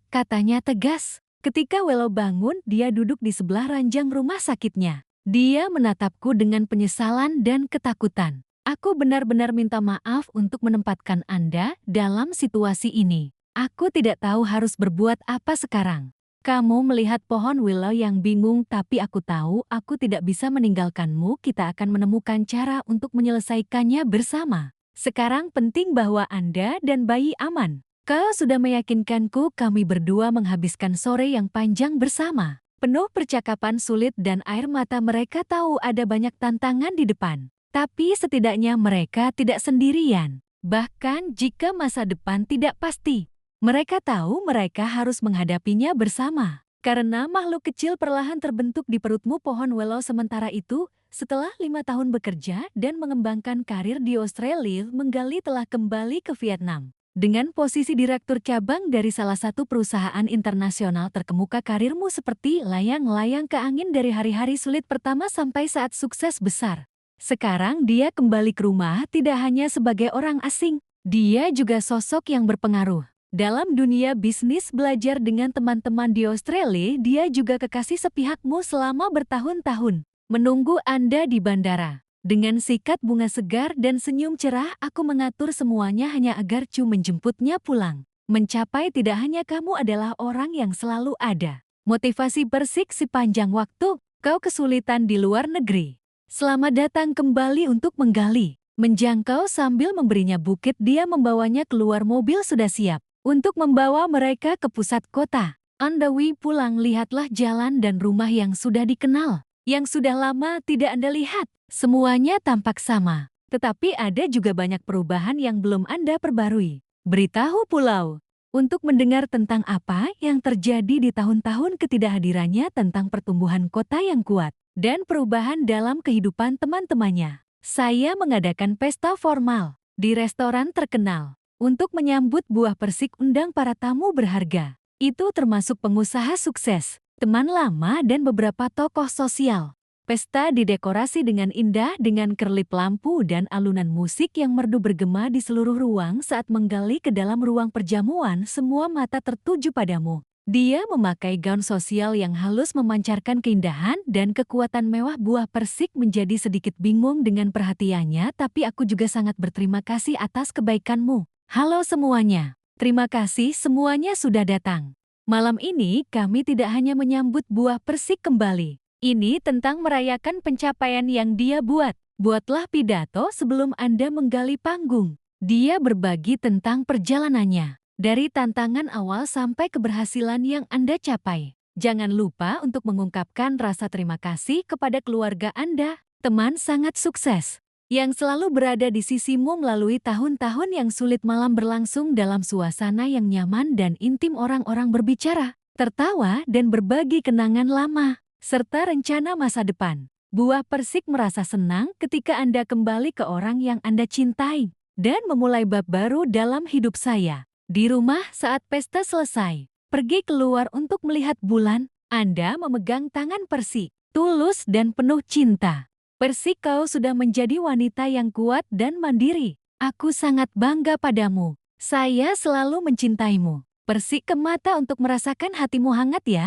katanya tegas. Ketika Willow bangun, dia duduk di sebelah ranjang rumah sakitnya. Dia menatapku dengan penyesalan dan ketakutan. Aku benar-benar minta maaf untuk menempatkan Anda dalam situasi ini. Aku tidak tahu harus berbuat apa sekarang. Kamu melihat pohon willow yang bingung, tapi aku tahu aku tidak bisa meninggalkanmu. Kita akan menemukan cara untuk menyelesaikannya bersama. Sekarang penting bahwa Anda dan bayi aman. Kau sudah meyakinkanku. Kami berdua menghabiskan sore yang panjang bersama. Penuh percakapan sulit dan air mata. Mereka tahu ada banyak tantangan di depan. Tapi setidaknya mereka tidak sendirian. Bahkan jika masa depan tidak pasti, mereka tahu mereka harus menghadapinya bersama. Karena makhluk kecil perlahan terbentuk di perutmu pohon willow. Sementara itu, setelah 5 tahun bekerja dan mengembangkan karir di Australia, Menggali telah kembali ke Vietnam. Dengan posisi direktur cabang dari salah satu perusahaan internasional terkemuka, karirmu seperti layang-layang ke angin dari hari-hari sulit pertama sampai saat sukses besar. Sekarang dia kembali ke rumah tidak hanya sebagai orang asing, dia juga sosok yang berpengaruh. Dalam dunia bisnis, belajar dengan teman-teman di Australia, dia juga kekasih sepihakmu selama bertahun-tahun. Menunggu Anda di bandara. Dengan sikat bunga segar dan senyum cerah, aku mengatur semuanya hanya agar Chu menjemputnya pulang. Mencapai tidak hanya kamu adalah orang yang selalu ada. Motivasi Persik sepanjang waktu, kau kesulitan di luar negeri. Selamat datang kembali untuk menggali. Menjangkau sambil memberinya bukit, dia membawanya keluar. Mobil sudah siap untuk membawa mereka ke pusat kota. On the way pulang, lihatlah jalan dan rumah yang sudah dikenal, yang sudah lama tidak Anda lihat. Semuanya tampak sama, tetapi ada juga banyak perubahan yang belum Anda perbarui. Beritahu pulau untuk mendengar tentang apa yang terjadi di tahun-tahun ketidakhadirannya, tentang pertumbuhan kota yang kuat dan perubahan dalam kehidupan teman-temannya. Saya mengadakan pesta formal di restoran terkenal untuk menyambut buah Persik, undang para tamu berharga. Itu termasuk pengusaha sukses, teman lama, dan beberapa tokoh sosial. Pesta didekorasi dengan indah dengan kerlip lampu dan alunan musik yang merdu bergema di seluruh ruang. Saat menggali ke dalam ruang perjamuan, semua mata tertuju padamu. Dia memakai gaun sosial yang halus memancarkan keindahan dan kekuatan mewah. Buah Persik menjadi sedikit bingung dengan perhatiannya, tapi aku juga sangat berterima kasih atas kebaikanmu. Halo semuanya. Terima kasih semuanya sudah datang. Malam ini kami tidak hanya menyambut Buah Persik kembali. Ini tentang merayakan pencapaian yang dia buat. Buatlah pidato sebelum Anda menggali panggung. Dia berbagi tentang perjalanannya, dari tantangan awal sampai keberhasilan yang Anda capai. Jangan lupa untuk mengungkapkan rasa terima kasih kepada keluarga Anda, teman sangat sukses, yang selalu berada di sisimu melalui tahun-tahun yang sulit. Malam berlangsung dalam suasana yang nyaman dan intim. Orang-orang berbicara, tertawa, dan berbagi kenangan lama serta rencana masa depan. Buah Persik merasa senang ketika Anda kembali ke orang yang Anda cintai dan memulai bab baru dalam hidup saya. Di rumah saat pesta selesai, pergi keluar untuk melihat bulan, Anda memegang tangan Persik, tulus dan penuh cinta. Persik, kau sudah menjadi wanita yang kuat dan mandiri. Aku sangat bangga padamu. Saya selalu mencintaimu. Persik ke mata untuk merasakan hatimu hangat ya.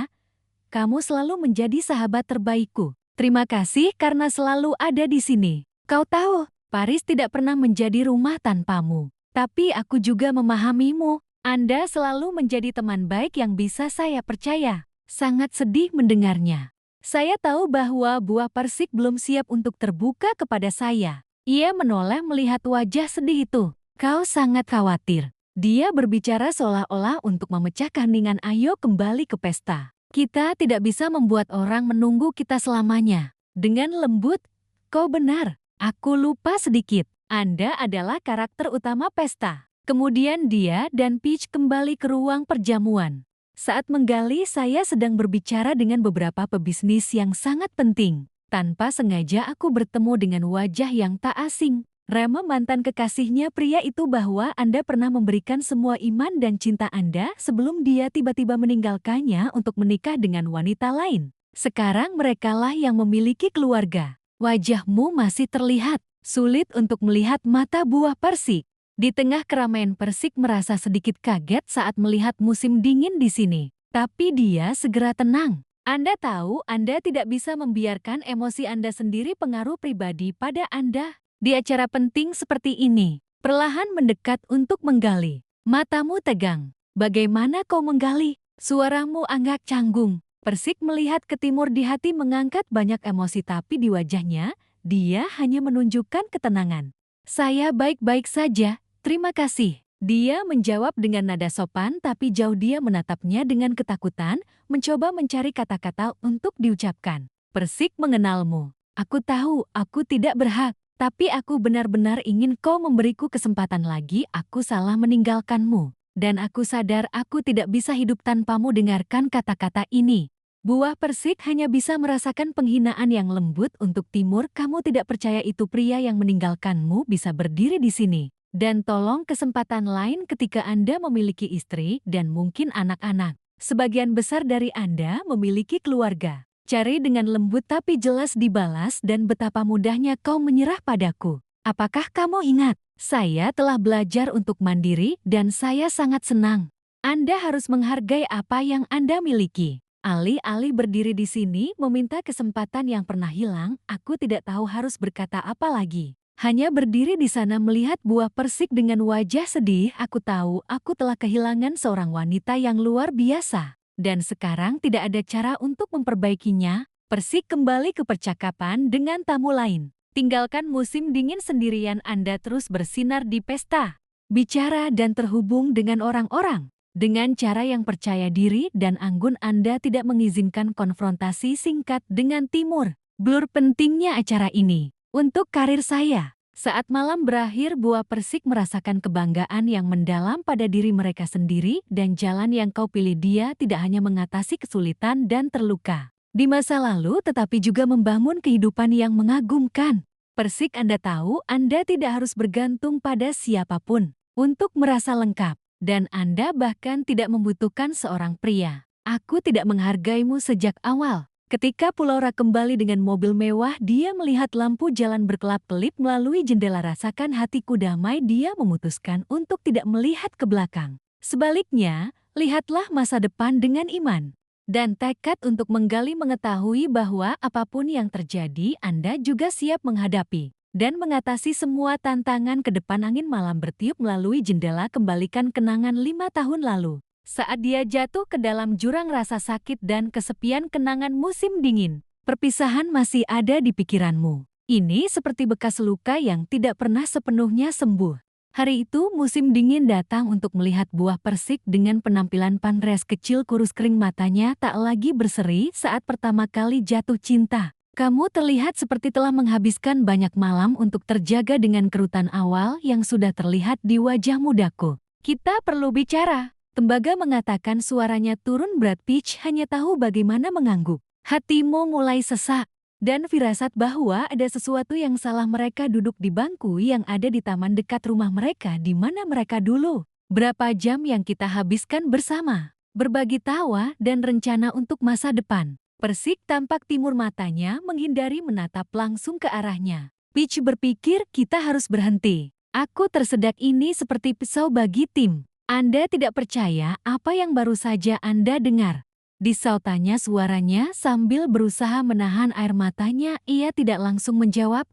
Kamu selalu menjadi sahabat terbaikku. Terima kasih karena selalu ada di sini. Kau tahu, Paris tidak pernah menjadi rumah tanpamu. Tapi aku juga memahamimu. Anda selalu menjadi teman baik yang bisa saya percaya. Sangat sedih mendengarnya. Saya tahu bahwa Buah Persik belum siap untuk terbuka kepada saya. Ia menoleh melihat wajah sedih itu. Kau sangat khawatir. Dia berbicara seolah-olah untuk memecah keheningan. Ayo kembali ke pesta. Kita tidak bisa membuat orang menunggu kita selamanya. Dengan lembut, kau benar. Aku lupa sedikit. Anda adalah karakter utama pesta. Kemudian dia dan Peach kembali ke ruang perjamuan. Saat menggali, saya sedang berbicara dengan beberapa pebisnis yang sangat penting. Tanpa sengaja aku bertemu dengan wajah yang tak asing. Rama, mantan kekasihnya pria itu, bahwa Anda pernah memberikan semua iman dan cinta Anda sebelum dia tiba-tiba meninggalkannya untuk menikah dengan wanita lain. Sekarang merekalah yang memiliki keluarga. Wajahmu masih terlihat sulit untuk melihat mata buah persik. Di tengah keramaian, Persik merasa sedikit kaget saat melihat musim dingin di sini. Tapi dia segera tenang. Anda tahu, Anda tidak bisa membiarkan emosi Anda sendiri pengaruh pribadi pada Anda. Di acara penting seperti ini, perlahan mendekat untuk menggali. Matamu tegang. Bagaimana kau menggali? Suaramu agak canggung. Persik melihat ke timur, di hati mengangkat banyak emosi, tapi di wajahnya, dia hanya menunjukkan ketenangan. Saya baik-baik saja, terima kasih. Dia menjawab dengan nada sopan, tapi jauh dia menatapnya dengan ketakutan, mencoba mencari kata-kata untuk diucapkan. Persik mengenalmu. Aku tahu, aku tidak berhak. Tapi aku benar-benar ingin kau memberiku kesempatan lagi. Aku salah meninggalkanmu. Dan aku sadar aku tidak bisa hidup tanpamu. Dengarkan kata-kata ini. Buah Persik hanya bisa merasakan penghinaan yang lembut. Untuk Timur, kamu tidak percaya itu pria yang meninggalkanmu bisa berdiri di sini. Dan tolong kesempatan lain ketika Anda memiliki istri dan mungkin anak-anak. Sebagian besar dari Anda memiliki keluarga. Cari dengan lembut tapi jelas dibalas, dan betapa mudahnya kau menyerah padaku. Apakah kamu ingat? Saya telah belajar untuk mandiri dan saya sangat senang. Anda harus menghargai apa yang Anda miliki. Alih-alih berdiri di sini meminta kesempatan yang pernah hilang, aku tidak tahu harus berkata apa lagi. Hanya berdiri di sana melihat buah Persik dengan wajah sedih. Aku tahu aku telah kehilangan seorang wanita yang luar biasa. Dan sekarang tidak ada cara untuk memperbaikinya. Persik kembali ke percakapan dengan tamu lain. Tinggalkan musim dingin sendirian, Anda terus bersinar di pesta. Bicara dan terhubung dengan orang-orang. Dengan cara yang percaya diri dan anggun, Anda tidak mengizinkan konfrontasi singkat dengan Timur. Blur pentingnya acara ini untuk karir saya. Saat malam berakhir, buah Persik merasakan kebanggaan yang mendalam pada diri mereka sendiri, dan jalan yang kau pilih dia tidak hanya mengatasi kesulitan dan terluka di masa lalu, tetapi juga membangun kehidupan yang mengagumkan. Persik, Anda tahu, Anda tidak harus bergantung pada siapapun untuk merasa lengkap, dan Anda bahkan tidak membutuhkan seorang pria. Aku tidak menghargaimu sejak awal. Ketika Pulora kembali dengan mobil mewah, dia melihat lampu jalan berkelap-kelip melalui jendela. Rasakan hatiku damai, dia memutuskan untuk tidak melihat ke belakang. Sebaliknya, lihatlah masa depan dengan iman dan tekad untuk menggali, mengetahui bahwa apapun yang terjadi, Anda juga siap menghadapi dan mengatasi semua tantangan ke depan. Angin malam bertiup melalui jendela, kembalikan kenangan 5 tahun lalu. Saat dia jatuh ke dalam jurang rasa sakit dan kesepian, kenangan musim dingin. Perpisahan masih ada di pikiranmu. Ini seperti bekas luka yang tidak pernah sepenuhnya sembuh. Hari itu musim dingin datang untuk melihat buah Persik dengan penampilan Panres kecil, kurus kering, matanya tak lagi berseri saat pertama kali jatuh cinta. Kamu terlihat seperti telah menghabiskan banyak malam untuk terjaga dengan kerutan awal yang sudah terlihat di wajah mudaku. Kita perlu bicara. Tembaga mengatakan, suaranya turun berat. Peach hanya tahu bagaimana mengangguk. Hatimu mulai sesak dan firasat bahwa ada sesuatu yang salah. Mereka duduk di bangku yang ada di taman dekat rumah mereka, di mana mereka dulu. Berapa jam yang kita habiskan bersama, berbagi tawa dan rencana untuk masa depan. Persik tampak Timur, matanya menghindari menatap langsung ke arahnya. Peach berpikir, kita harus berhenti. Aku tersedak, ini seperti pisau bagi Tim. Anda tidak percaya apa yang baru saja Anda dengar? Disautannya suaranya sambil berusaha menahan air matanya. Ia tidak langsung menjawab,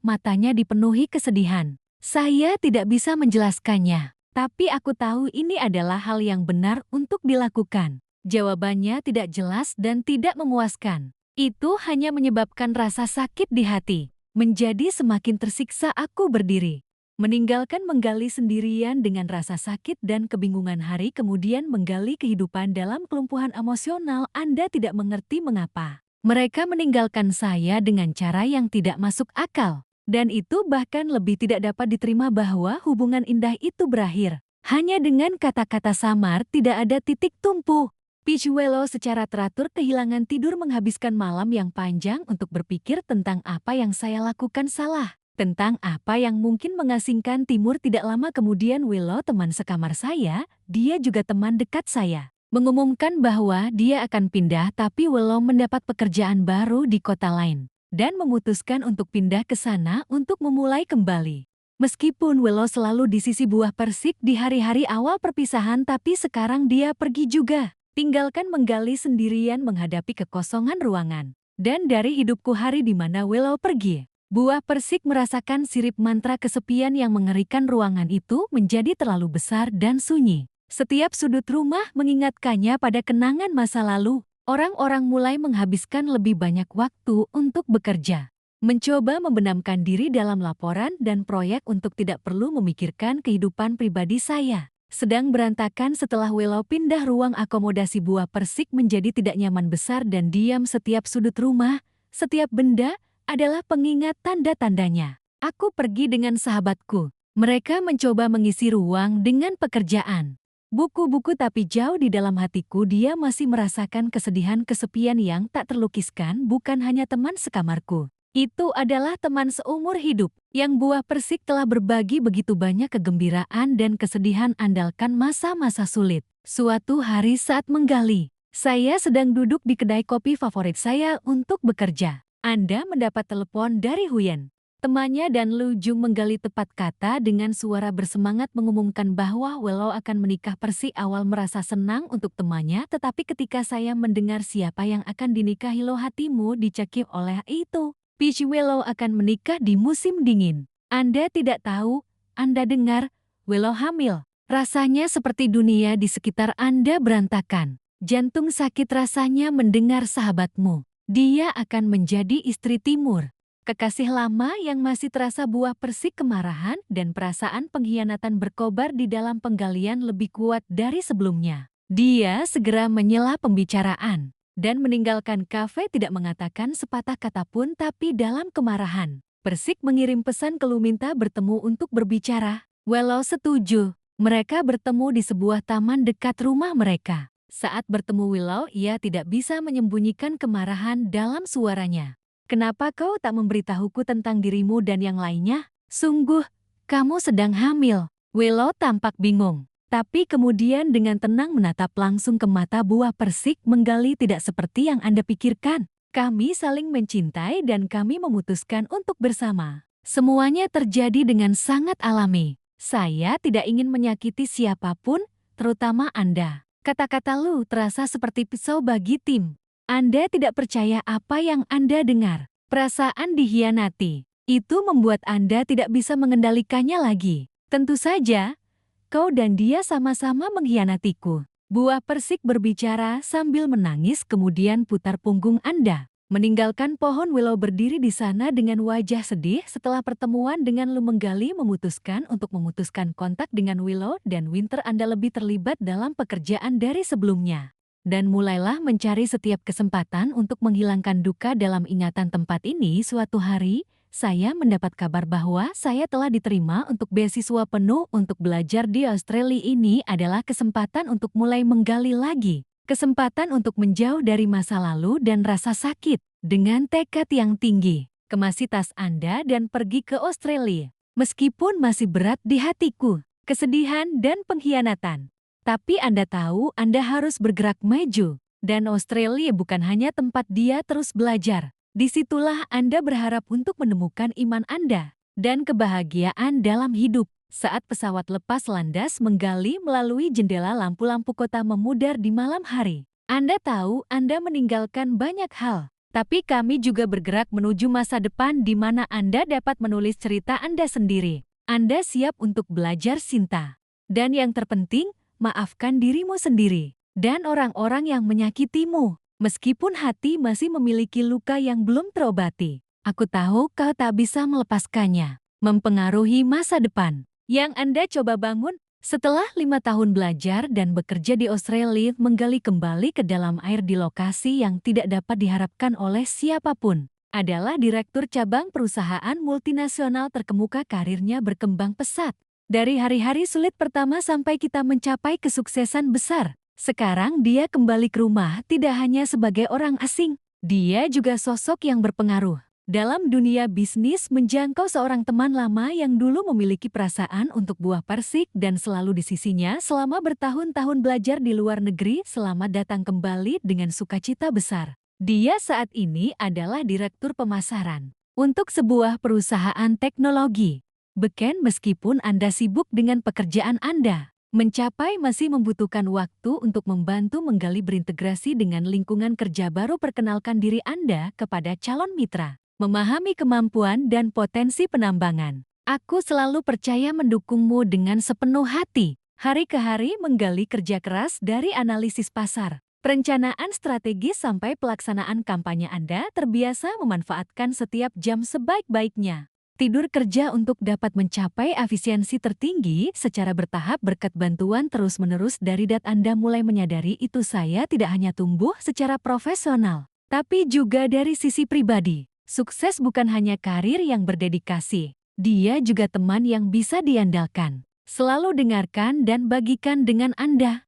matanya dipenuhi kesedihan. Saya tidak bisa menjelaskannya, tapi aku tahu ini adalah hal yang benar untuk dilakukan. Jawabannya tidak jelas dan tidak memuaskan. Itu hanya menyebabkan rasa sakit di hati menjadi semakin tersiksa. Aku berdiri Meninggalkan menggali sendirian dengan rasa sakit dan kebingungan hari kemudian menggali kehidupan dalam kelumpuhan emosional, Anda tidak mengerti mengapa. Mereka meninggalkan saya dengan cara yang tidak masuk akal. Dan itu bahkan lebih tidak dapat diterima bahwa hubungan indah itu berakhir. Hanya dengan kata-kata samar, tidak ada titik tumpu. Pichuelo secara teratur kehilangan tidur menghabiskan malam yang panjang untuk berpikir tentang apa yang saya lakukan salah. Tentang apa yang mungkin mengasingkan Timur. Tidak lama kemudian Willow, teman sekamar saya, dia juga teman dekat saya, mengumumkan bahwa dia akan pindah, tapi Willow mendapat pekerjaan baru di kota lain dan memutuskan untuk pindah ke sana untuk memulai kembali. Meskipun Willow selalu di sisi buah persik di hari-hari awal perpisahan, tapi sekarang dia pergi juga, tinggalkan menggali sendirian menghadapi kekosongan ruangan. Dan dari hidupku hari di mana Willow pergi, buah persik merasakan sirip mantra kesepian yang mengerikan. Ruangan itu menjadi terlalu besar dan sunyi. Setiap sudut rumah mengingatkannya pada kenangan masa lalu. Orang-orang mulai menghabiskan lebih banyak waktu untuk bekerja, mencoba membenamkan diri dalam laporan dan proyek untuk tidak perlu memikirkan kehidupan pribadi saya. Sedang berantakan setelah Willow pindah. Ruang akomodasi buah persik menjadi tidak nyaman, besar dan diam. Setiap sudut rumah, setiap benda adalah pengingat tanda-tandanya. Aku pergi dengan sahabatku. Mereka mencoba mengisi ruang dengan pekerjaan, buku-buku, tapi jauh di dalam hatiku dia masih merasakan kesedihan, kesepian yang tak terlukiskan. Bukan hanya teman sekamarku, itu adalah teman seumur hidup. Yang buah persik telah berbagi begitu banyak kegembiraan dan kesedihan, andalkan masa-masa sulit. Suatu hari saat menggali, saya sedang duduk di kedai kopi favorit saya untuk bekerja. Anda mendapat telepon dari Huyen, temannya, dan Lu Jung menggali tepat kata dengan suara bersemangat mengumumkan bahwa Willow akan menikah. Persik awal merasa senang untuk temannya, tetapi ketika saya mendengar siapa yang akan dinikahi, lo, hatimu dicekik oleh itu. Pichuelo akan menikah di musim dingin. Anda tidak tahu, Anda dengar, Willow hamil. Rasanya seperti dunia di sekitar Anda berantakan. Jantung sakit rasanya mendengar sahabatmu, dia akan menjadi istri Timur. Kekasih lama yang masih terasa. Buah persik kemarahan dan perasaan pengkhianatan berkobar di dalam penggalian lebih kuat dari sebelumnya. Dia segera menyela pembicaraan dan meninggalkan kafe, tidak mengatakan sepatah kata pun, tapi dalam kemarahan. Persik mengirim pesan ke Lu minta bertemu untuk berbicara. Willow setuju. Mereka bertemu di sebuah taman dekat rumah mereka. Saat bertemu Willow, ia tidak bisa menyembunyikan kemarahan dalam suaranya. Kenapa kau tak memberitahuku tentang dirimu dan yang lainnya? Sungguh, kamu sedang hamil. Willow tampak bingung, tapi kemudian dengan tenang menatap langsung ke mata buah persik. Menggali, tidak seperti yang Anda pikirkan. Kami saling mencintai dan kami memutuskan untuk bersama. Semuanya terjadi dengan sangat alami. Saya tidak ingin menyakiti siapapun, terutama Anda. Kata-kata Lu terasa seperti pisau bagi Tim. Anda tidak percaya apa yang Anda dengar. Perasaan dikhianati. Itu membuat Anda tidak bisa mengendalikannya lagi. Tentu saja, kau dan dia sama-sama mengkhianatiku. Buah persik berbicara sambil menangis, kemudian putar punggung Anda. Meninggalkan pohon Willow berdiri di sana dengan wajah sedih. Setelah pertemuan dengan Lu, menggali memutuskan untuk memutuskan kontak dengan Willow dan Winter. Anda lebih terlibat dalam pekerjaan dari sebelumnya, dan mulailah mencari setiap kesempatan untuk menghilangkan duka dalam ingatan tempat ini. Suatu hari, saya mendapat kabar bahwa saya telah diterima untuk beasiswa penuh untuk belajar di Australia. Ini adalah kesempatan untuk mulai menggali lagi. Kesempatan untuk menjauh dari masa lalu dan rasa sakit. Dengan tekad yang tinggi, kemasi tas Anda dan pergi ke Australia. Meskipun masih berat di hatiku, kesedihan dan pengkhianatan, tapi Anda tahu Anda harus bergerak maju. Dan Australia bukan hanya tempat dia terus belajar. Disitulah Anda berharap untuk menemukan iman Anda dan kebahagiaan dalam hidup. Saat pesawat lepas landas, menggali melalui jendela, lampu-lampu kota memudar di malam hari. Anda tahu Anda meninggalkan banyak hal, tapi kami juga bergerak menuju masa depan di mana Anda dapat menulis cerita Anda sendiri. Anda siap untuk belajar cinta. Dan yang terpenting, maafkan dirimu sendiri dan orang-orang yang menyakitimu. Meskipun hati masih memiliki luka yang belum terobati, aku tahu kau tak bisa melepaskannya. mempengaruhi masa depan yang Anda coba bangun. Setelah 5 tahun belajar dan bekerja di Australia, menggali kembali ke dalam air di lokasi yang tidak dapat diharapkan oleh siapapun, adalah direktur cabang perusahaan multinasional terkemuka. Karirnya berkembang pesat. Dari hari-hari sulit pertama sampai kita mencapai kesuksesan besar. Sekarang dia kembali ke rumah tidak hanya sebagai orang asing, dia juga sosok yang berpengaruh dalam dunia bisnis, menjangkau seorang teman lama yang dulu memiliki perasaan untuk buah persik dan selalu di sisinya selama bertahun-tahun belajar di luar negeri. Selamat datang kembali dengan sukacita besar. Dia saat ini adalah direktur pemasaran untuk sebuah perusahaan teknologi. Beken, meskipun Anda sibuk dengan pekerjaan Anda, mencapai masih membutuhkan waktu untuk membantu menggali berintegrasi dengan lingkungan kerja baru. Perkenalkan diri Anda kepada calon mitra. Memahami kemampuan dan potensi penambangan. Aku selalu percaya mendukungmu dengan sepenuh hati. Hari ke hari menggali kerja keras dari analisis pasar, perencanaan strategis sampai pelaksanaan kampanye. Anda terbiasa memanfaatkan setiap jam sebaik-baiknya. Tidur kerja untuk dapat mencapai efisiensi tertinggi secara bertahap berkat bantuan terus-menerus dari Dat. Anda mulai menyadari itu. Saya tidak hanya tumbuh secara profesional, tapi juga dari sisi pribadi. Sukses bukan hanya karir yang berdedikasi, dia juga teman yang bisa diandalkan. Selalu dengarkan dan bagikan dengan Anda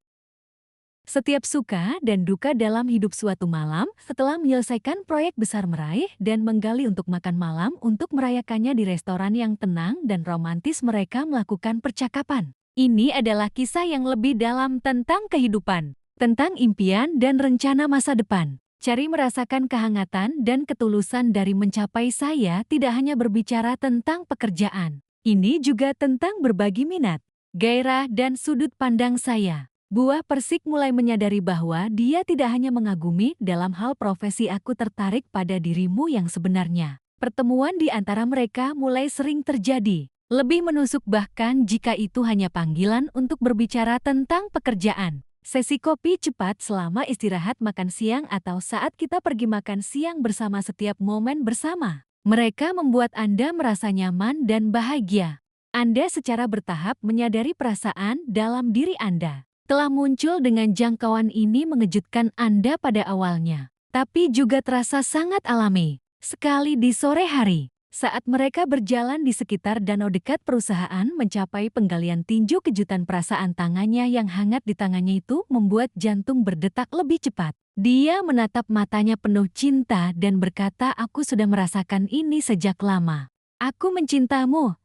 setiap suka dan duka dalam hidup. Suatu malam, setelah menyelesaikan proyek besar, meraih dan menggali untuk makan malam untuk merayakannya di restoran yang tenang dan romantis, mereka melakukan percakapan. Ini adalah kisah yang lebih dalam tentang kehidupan, tentang impian dan rencana masa depan. Cari merasakan kehangatan dan ketulusan dari mencapai. Saya tidak hanya berbicara tentang pekerjaan. Ini juga tentang berbagi minat, gairah dan sudut pandang saya. Buah persik mulai menyadari bahwa dia tidak hanya mengagumi dalam hal profesi. Aku tertarik pada dirimu yang sebenarnya. Pertemuan di antara mereka mulai sering terjadi, lebih menusuk bahkan jika itu hanya panggilan untuk berbicara tentang pekerjaan. Sesi kopi cepat selama istirahat makan siang atau saat kita pergi makan siang bersama. Setiap momen bersama mereka membuat Anda merasa nyaman dan bahagia. Anda secara bertahap menyadari perasaan dalam diri Anda telah muncul dengan jangkauan. Ini mengejutkan Anda pada awalnya, tapi juga terasa sangat alami. Sekali di sore hari, saat mereka berjalan di sekitar danau dekat perusahaan mencapai penggalian tinju, kejutan perasaan tangannya yang hangat di tangannya itu membuat jantung berdetak lebih cepat. Dia menatap matanya penuh cinta dan berkata, "Aku sudah merasakan ini sejak lama. Aku mencintamu.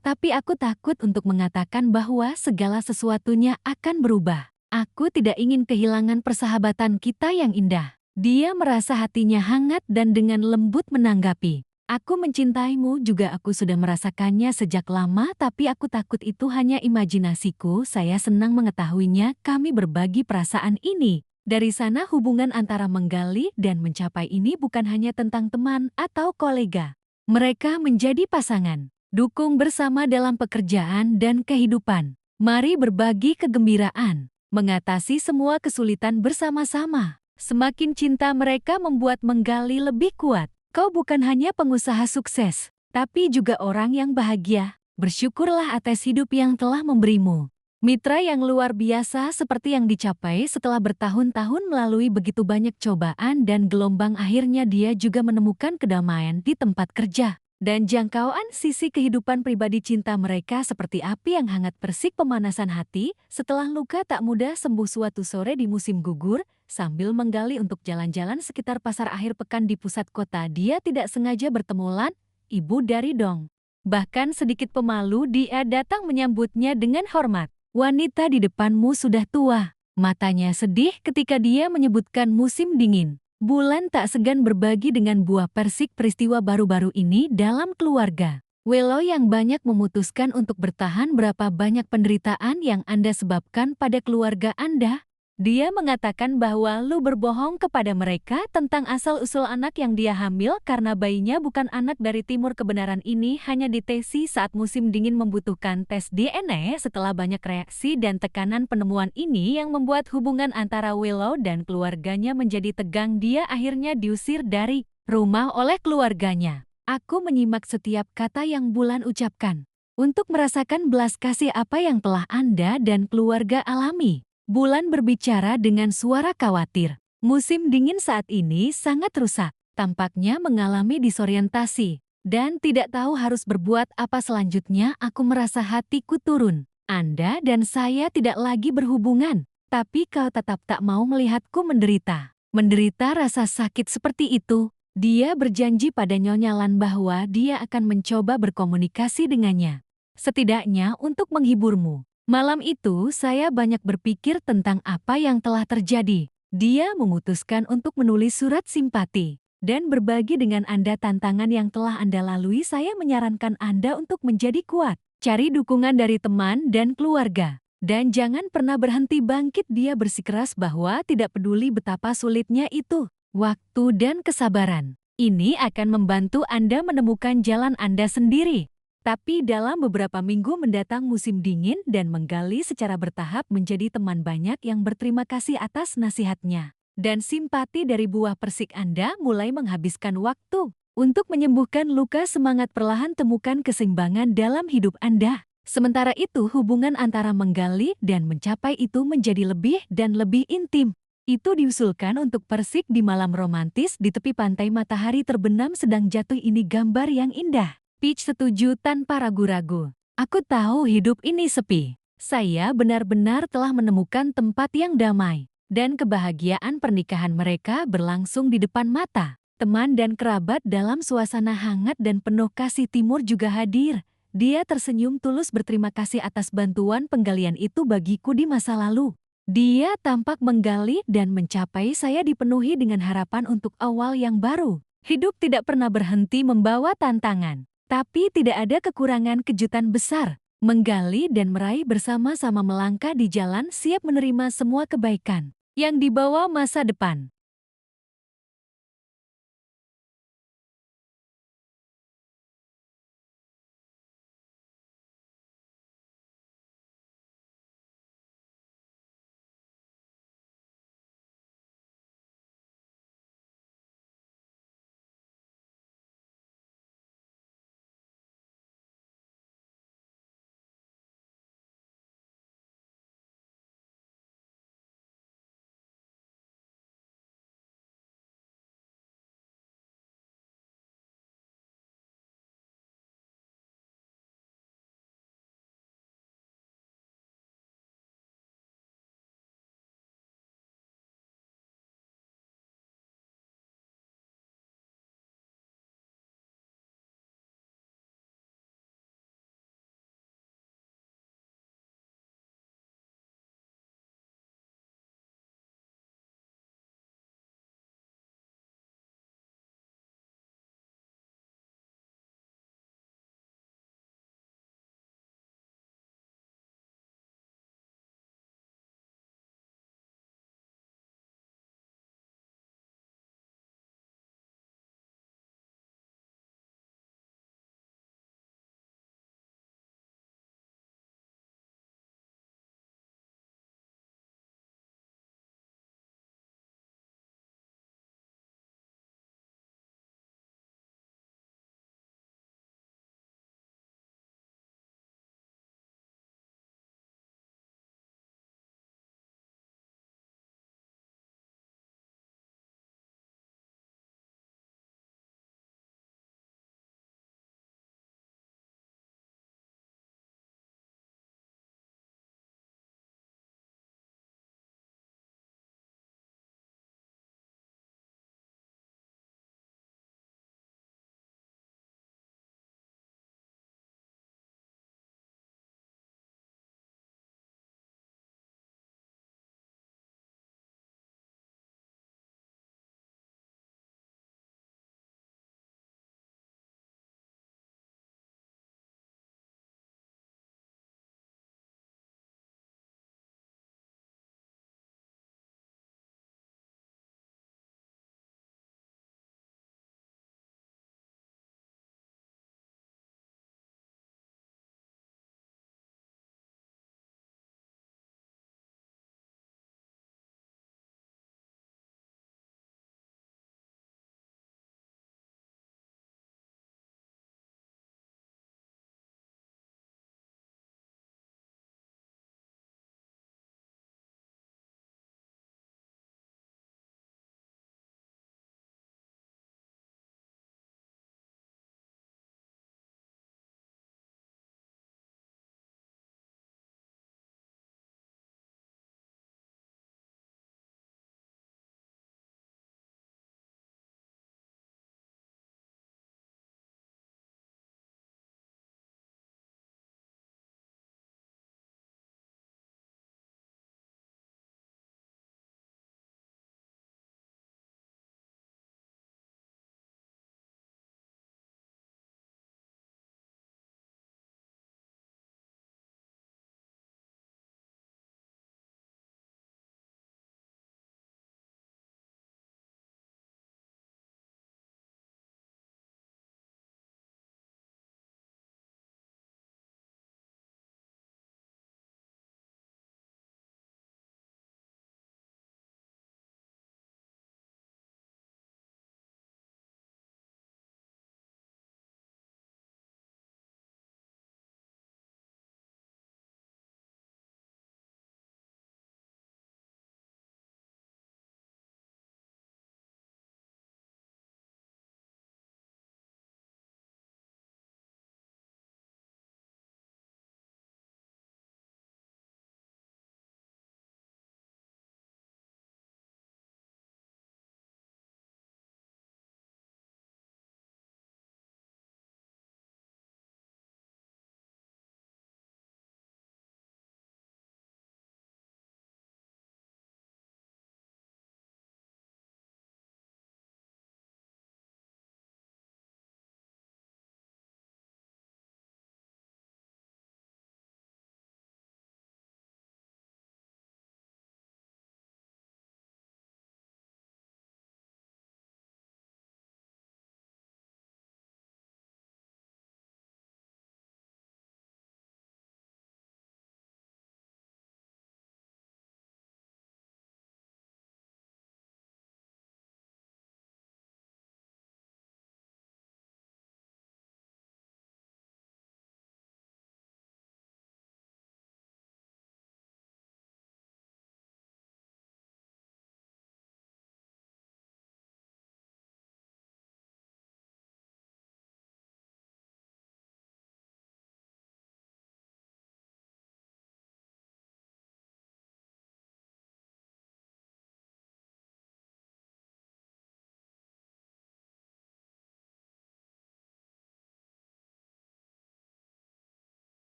Tapi aku takut untuk mengatakan bahwa segala sesuatunya akan berubah. Aku tidak ingin kehilangan persahabatan kita yang indah." Dia merasa hatinya hangat dan dengan lembut menanggapi, "Aku mencintaimu juga. Aku sudah merasakannya sejak lama, tapi aku takut itu hanya imajinasiku." Saya senang mengetahuinya. Kami berbagi perasaan ini. Dari sana hubungan antara menggali dan mencapai ini bukan hanya tentang teman atau kolega. Mereka menjadi pasangan, dukung bersama dalam pekerjaan dan kehidupan. Mari berbagi kegembiraan, mengatasi semua kesulitan bersama-sama. Semakin cinta mereka membuat menggali lebih kuat. Kau bukan hanya pengusaha sukses, tapi juga orang yang bahagia. Bersyukurlah atas hidup yang telah memberimu mitra yang luar biasa seperti yang dicapai setelah bertahun-tahun melalui begitu banyak cobaan dan gelombang. Akhirnya dia juga menemukan kedamaian di tempat kerja dan jangkauan sisi kehidupan pribadi. Cinta mereka seperti api yang hangat, persik pemanasan hati setelah luka tak mudah sembuh. Suatu sore di musim gugur, sambil menggali untuk jalan-jalan sekitar pasar akhir pekan di pusat kota, dia tidak sengaja bertemu Lan, ibu dari Dong. Bahkan sedikit pemalu, dia datang menyambutnya dengan hormat. "Wanita di depanmu sudah tua." Matanya sedih ketika dia menyebutkan musim dingin. Bulan tak segan berbagi dengan buah persik peristiwa baru-baru ini dalam keluarga. Walau yang banyak memutuskan untuk bertahan, berapa banyak penderitaan yang Anda sebabkan pada keluarga Anda? Dia mengatakan bahwa lu berbohong kepada mereka tentang asal-usul anak yang dia hamil karena bayinya bukan anak dari timur. Kebenaran ini hanya ditesi saat musim dingin membutuhkan tes DNA. Setelah banyak reaksi dan tekanan, penemuan ini yang membuat hubungan antara Willow dan keluarganya menjadi tegang. Dia akhirnya diusir dari rumah oleh keluarganya. Aku menyimak setiap kata yang Bulan ucapkan. Untuk merasakan belas kasih apa yang telah Anda dan keluarga alami. Bulan berbicara dengan suara khawatir. Musim dingin saat ini sangat rusak. Tampaknya mengalami disorientasi. Dan tidak tahu harus berbuat apa selanjutnya. Aku merasa hatiku turun. Anda dan saya tidak lagi berhubungan. Tapi kau tetap tak mau melihatku menderita. Menderita rasa sakit seperti itu. Dia berjanji pada Nyonya Lan bahwa dia akan mencoba berkomunikasi dengannya. Setidaknya untuk menghiburmu. Malam itu saya banyak berpikir tentang apa yang telah terjadi. Dia memutuskan untuk menulis surat simpati. Dan berbagi dengan Anda tantangan yang telah Anda lalui. Saya menyarankan Anda untuk menjadi kuat. Cari dukungan dari teman dan keluarga. Dan jangan pernah berhenti bangkit. Dia bersikeras bahwa tidak peduli betapa sulitnya itu. Waktu dan kesabaran. Ini akan membantu Anda menemukan jalan Anda sendiri. Tapi dalam beberapa minggu mendatang musim dingin dan menggali secara bertahap menjadi teman banyak yang berterima kasih atas nasihatnya. Dan simpati dari buah persik Anda mulai menghabiskan waktu. Untuk menyembuhkan luka semangat perlahan temukan keseimbangan dalam hidup Anda. Sementara itu hubungan antara menggali dan mencapai itu menjadi lebih dan lebih intim. Itu diusulkan untuk persik di malam romantis di tepi pantai matahari terbenam sedang jatuh ini gambar yang indah. Peach setuju tanpa ragu-ragu. Aku tahu hidup ini sepi. Saya benar-benar telah menemukan tempat yang damai. Dan kebahagiaan pernikahan mereka berlangsung di depan mata. Teman dan kerabat dalam suasana hangat dan penuh kasih timur juga hadir. Dia tersenyum tulus berterima kasih atas bantuan penggalian itu bagiku di masa lalu. Dia tampak menggali dan mencapai saya dipenuhi dengan harapan untuk awal yang baru. Hidup tidak pernah berhenti membawa tantangan. Tapi tidak ada kekurangan kejutan besar. Menggali dan meraih bersama-sama melangkah di jalan siap menerima semua kebaikan yang dibawa masa depan.